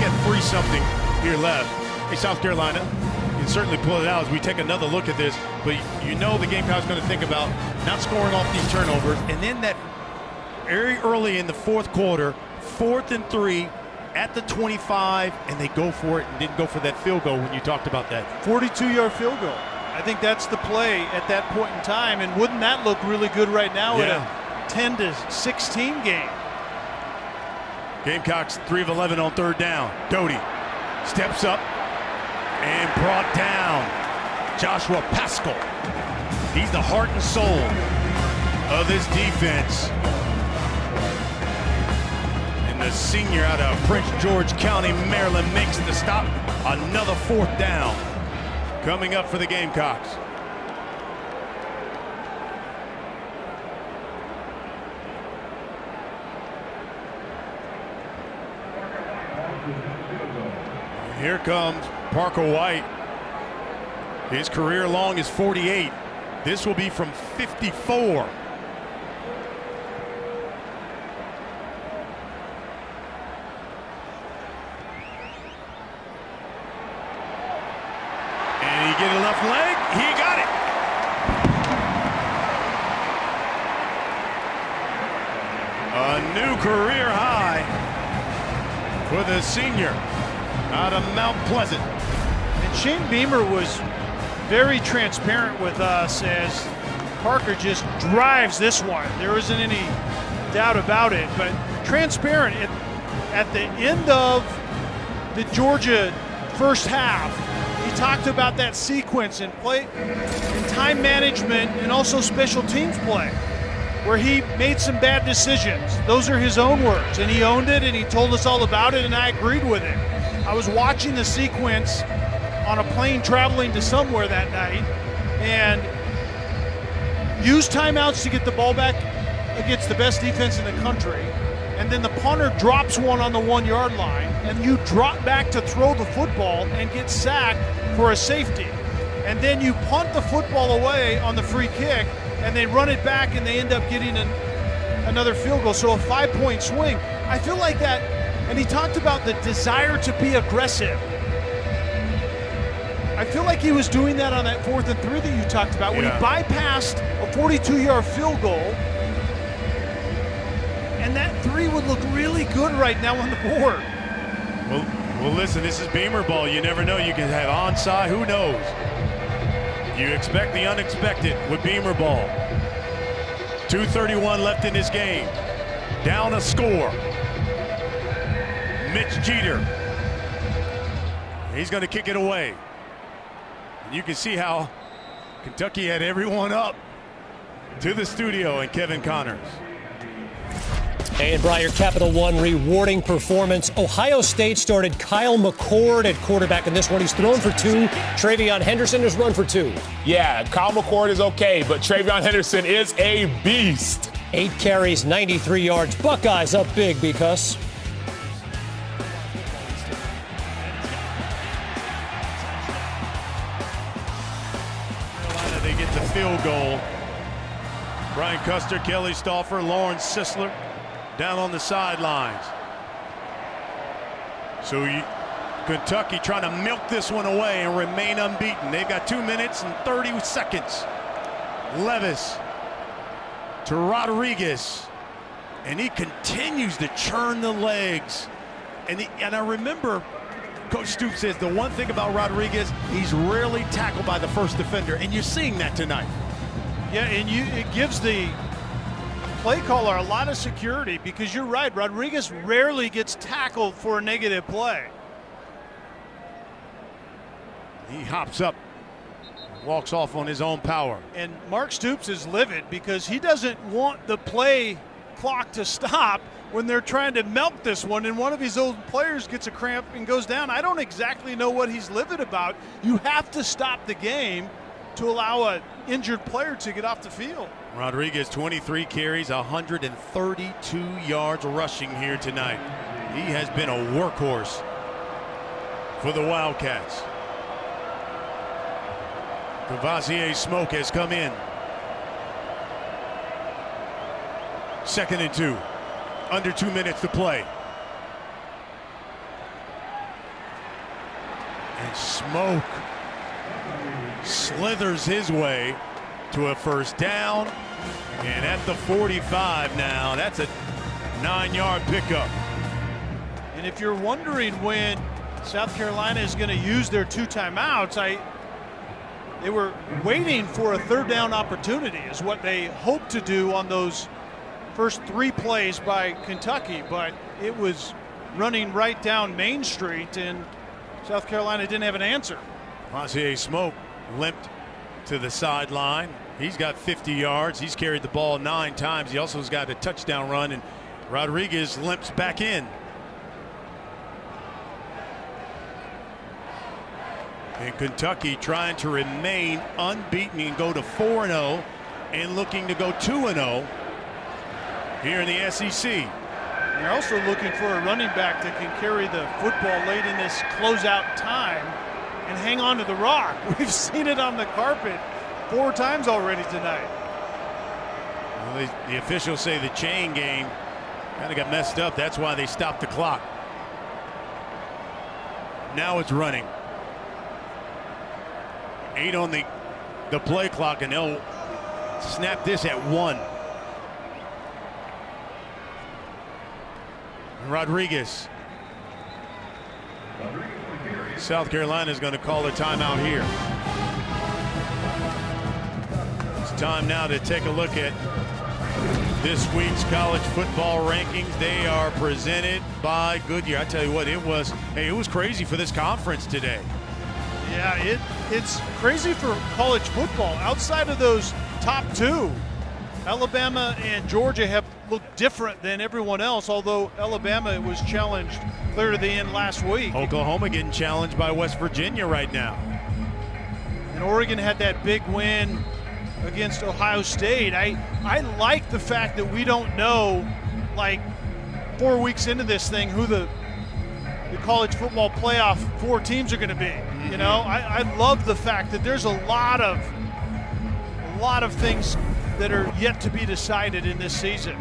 B: got 3-something here left. Hey, South Carolina, you can certainly pull it out as we take another look at this, but you know the Gamecocks going to think about not scoring off these turnovers, and then that very early in the fourth quarter, 4th and 3 at the 25, and they go for it and didn't go for that field goal when you talked about that.
C: 42-yard field goal. I think that's the play at that point in time, and wouldn't that look really good right now in a 10-16 game?
B: Gamecocks 3 of 11 on third down. Doty steps up and brought down. Joshua Pascal. He's the heart and soul of this defense. And the senior out of Prince George County, Maryland, makes the stop. Another 4th down coming up for the Gamecocks. Here comes Parker White. His career long is 48. This will be from 54. And he get enough leg. He got it. A new career high for the senior out of Mount Pleasant.
C: And Shane Beamer was very transparent with us as Parker just drives this one. There isn't any doubt about it, but transparent at the end of the Georgia first half. He talked about that sequence and play and time management and also special teams play where he made some bad decisions. Those are his own words, and he owned it and he told us all about it, and I agreed with it. I was watching the sequence on a plane traveling to somewhere that night and used timeouts to get the ball back against the best defense in the country. And then the punter drops one on the 1-yard line and you drop back to throw the football and get sacked for a safety. And then you punt the football away on the free kick and they run it back and they end up getting another field goal. So a 5-point swing. I feel like that. And he talked about the desire to be aggressive. I feel like he was doing that on that 4th and 3 that you talked about when he bypassed a 42-yard field goal. And that 3 would look really good right now on the board.
B: Well, listen, this is Beamer ball. You never know. You can have onside. Who knows? You expect the unexpected with Beamer ball. 2:31 left in this game. Down a score. Mitch Jeter. He's going to kick it away. And you can see how Kentucky had everyone up to the studio and Kevin Connors.
H: And Briar, Capital One rewarding performance. Ohio State started Kyle McCord at quarterback in this one. He's thrown for 2. Travion Henderson has run for 2.
J: Yeah, Kyle McCord is okay, but Travion Henderson is a beast.
H: 8 carries, 93 yards. Buckeyes up big because
B: They get the field goal. Brian Custer, Kelly Stauffer, Lawrence Sisler down on the sidelines. So Kentucky trying to milk this one away and remain unbeaten. They've got 2 minutes and 30 seconds. Levis to Rodriguez, and he continues to churn the legs. And I remember Coach Stoops says the one thing about Rodriguez, he's rarely tackled by the first defender, and you're seeing that tonight.
C: Yeah, and it gives the play caller a lot of security because you're right, Rodriguez rarely gets tackled for a negative play.
B: He hops up, walks off on his own power.
C: And Mark Stoops is livid because he doesn't want the play clock to stop when they're trying to milk this one and one of his old players gets a cramp and goes down. I don't exactly know what he's livid about. You have to stop the game to allow an injured player to get off the field.
B: Rodriguez, 23 carries, 132 yards rushing here tonight. He has been a workhorse for the Wildcats. Kavosiey Smoke has come in. 2nd and 2. Under 2 minutes to play. And Smoke slithers his way to a first down. And at the 45 now, that's a 9-yard pickup.
C: And if you're wondering when South Carolina is going to use their 2 timeouts, They were waiting for a third down opportunity is what they hoped to do on those first 3 plays by Kentucky, but it was running right down Main Street, and South Carolina didn't have an answer.
B: Kavosiey Smoke limped to the sideline. He's got 50 yards. He's carried the ball 9 times. He also has got a touchdown run, and Rodriguez limps back in. And Kentucky trying to remain unbeaten and go to 4-0 and looking to go 2-0 here in the SEC.
C: They're also looking for a running back that can carry the football late in this closeout time and hang on to the rock. We've seen it on the carpet 4 times already tonight.
B: Well, the officials say the chain game kind of got messed up. That's why they stopped the clock. Now it's running. 8 on the play clock, and they'll snap this at 1. Rodriguez. South Carolina is going to call a timeout here. It's time now to take a look at this week's college football rankings. They are presented by Goodyear. I tell you what, it was crazy for this conference today.
C: Yeah, it's crazy for college football. Outside of those top 2, Alabama and Georgia have looked different than everyone else, although Alabama was challenged clear to the end last week.
B: Oklahoma getting challenged by West Virginia right now.
C: And Oregon had that big win against Ohio State. I like the fact that we don't know, like 4 weeks into this thing, who the college football playoff 4 teams are going to be. You know, I love the fact that there's a lot of things that are yet to be decided in this season.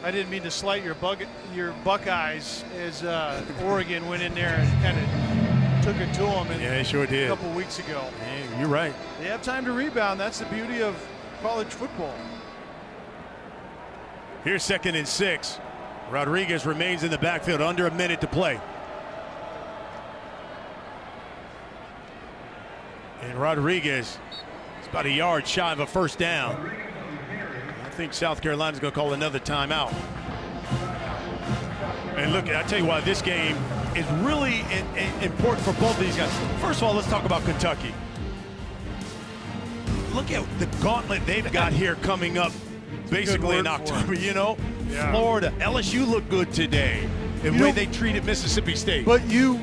C: I didn't mean to slight your Buckeyes as Oregon went in there and kind of took it to them.
B: Yeah, they sure did.
C: A couple weeks ago.
B: Yeah, you're right.
C: They have time to rebound. That's the beauty of college football.
B: Here's 2nd and 6. Rodriguez remains in the backfield, under a minute to play. And Rodriguez is about a yard shy of a first down. I think South Carolina's going to call another timeout. And look, I tell you why this game is really important for both of these guys. First of all, let's talk about Kentucky. Look at the gauntlet they've got here coming up basically in October, you know. Yeah. Florida, LSU looked good today. The way they treated Mississippi State.
C: But you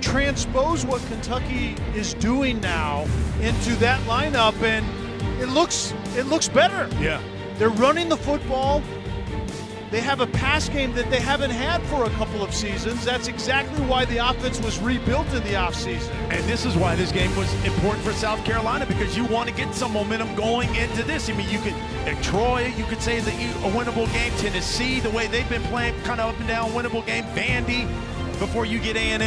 C: transpose what Kentucky is doing now into that lineup, and it looks better.
B: Yeah.
C: They're running the football. They have a pass game that they haven't had for a couple of seasons. That's exactly why the offense was rebuilt in the offseason.
B: And this is why this game was important for South Carolina, because you want to get some momentum going into this. I mean, you could, at Troy, you could say that a winnable game. Tennessee, the way they've been playing, kind of up and down, winnable game. Vandy, before you get A&M.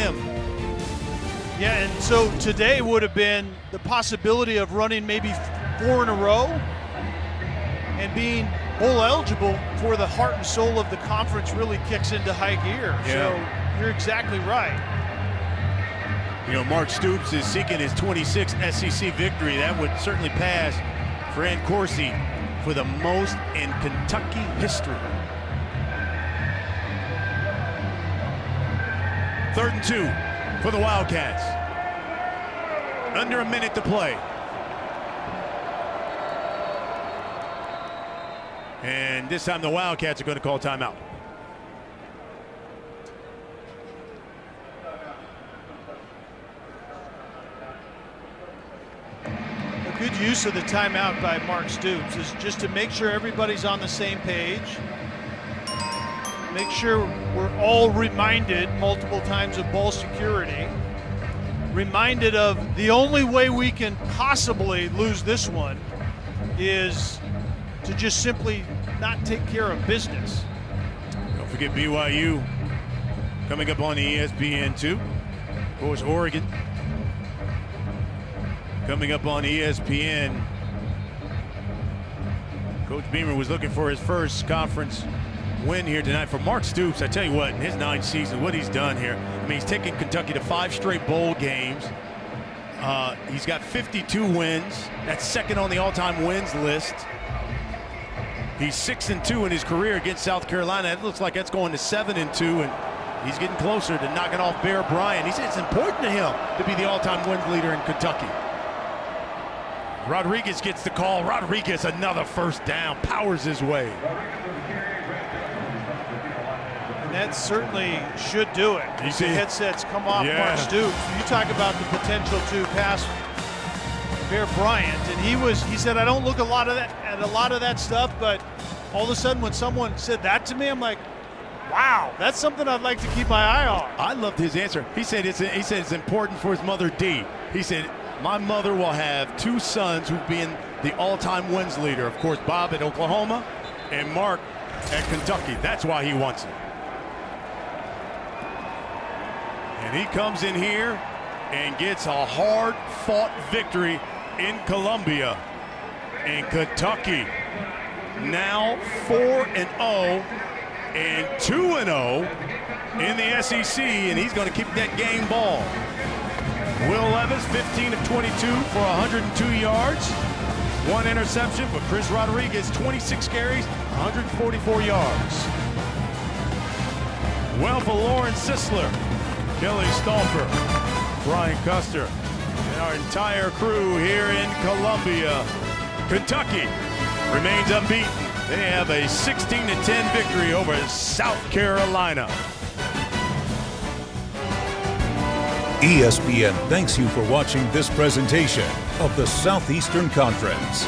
C: Yeah, and so today would have been the possibility of running maybe 4 in a row and being bowl eligible for the heart and soul of the conference really kicks into high gear.
B: Yeah.
C: So you're exactly right.
B: You know, Mark Stoops is seeking his 26th SEC victory. That would certainly pass Fran Corsi for the most in Kentucky history. 3rd and 2 for the Wildcats. Under a minute to play. And this time the Wildcats are going to call timeout.
C: A good use of the timeout by Mark Stoops is just to make sure everybody's on the same page. Make sure we're all reminded multiple times of ball security. Reminded of the only way we can possibly lose this one is to just simply not take care of business.
B: Don't forget BYU coming up on the ESPN2. Of course, Oregon coming up on ESPN. Coach Beamer was looking for his first conference win here tonight for Mark Stoops. I tell you what, in his 9 seasons, what he's done here. I mean, he's taken Kentucky to 5 straight bowl games. He's got 52 wins. That's second on the all-time wins list. He's 6-2 in his career against South Carolina. It looks like that's going to 7-2, and he's getting closer to knocking off Bear Bryant. He said it's important to him to be the all-time wins leader in Kentucky. Rodriguez gets the call. Rodriguez, another first down, powers his way.
C: And that certainly should do it.
B: You see,
C: the headsets come off Mark Stoops. You talk about the potential to pass Bear Bryant, and he said, I don't look at a lot of that stuff, but all of a sudden when someone said that to me, I'm like, wow, that's something I'd like to keep my eye on.
B: I loved his answer. He said it's important for his mother, Dee. He said, my mother will have 2 sons who've been the all-time wins leader. Of course, Bob at Oklahoma and Mark at Kentucky. That's why he wants it. And he comes in here and gets a hard-fought victory in Columbia. And Kentucky now 4-0 and 2-0 in the SEC, and he's going to keep that game ball. Will Levis, 15 of 22 for 102 yards. 1 interception for Chris Rodriguez, 26 carries, 144 yards. Well for Lawrence Sisler, Kelly Stalker, Brian Custer, and our entire crew here in Columbia. Kentucky remains unbeaten. They have a 16-10 victory over South Carolina.
A: ESPN thanks you for watching this presentation of the Southeastern Conference.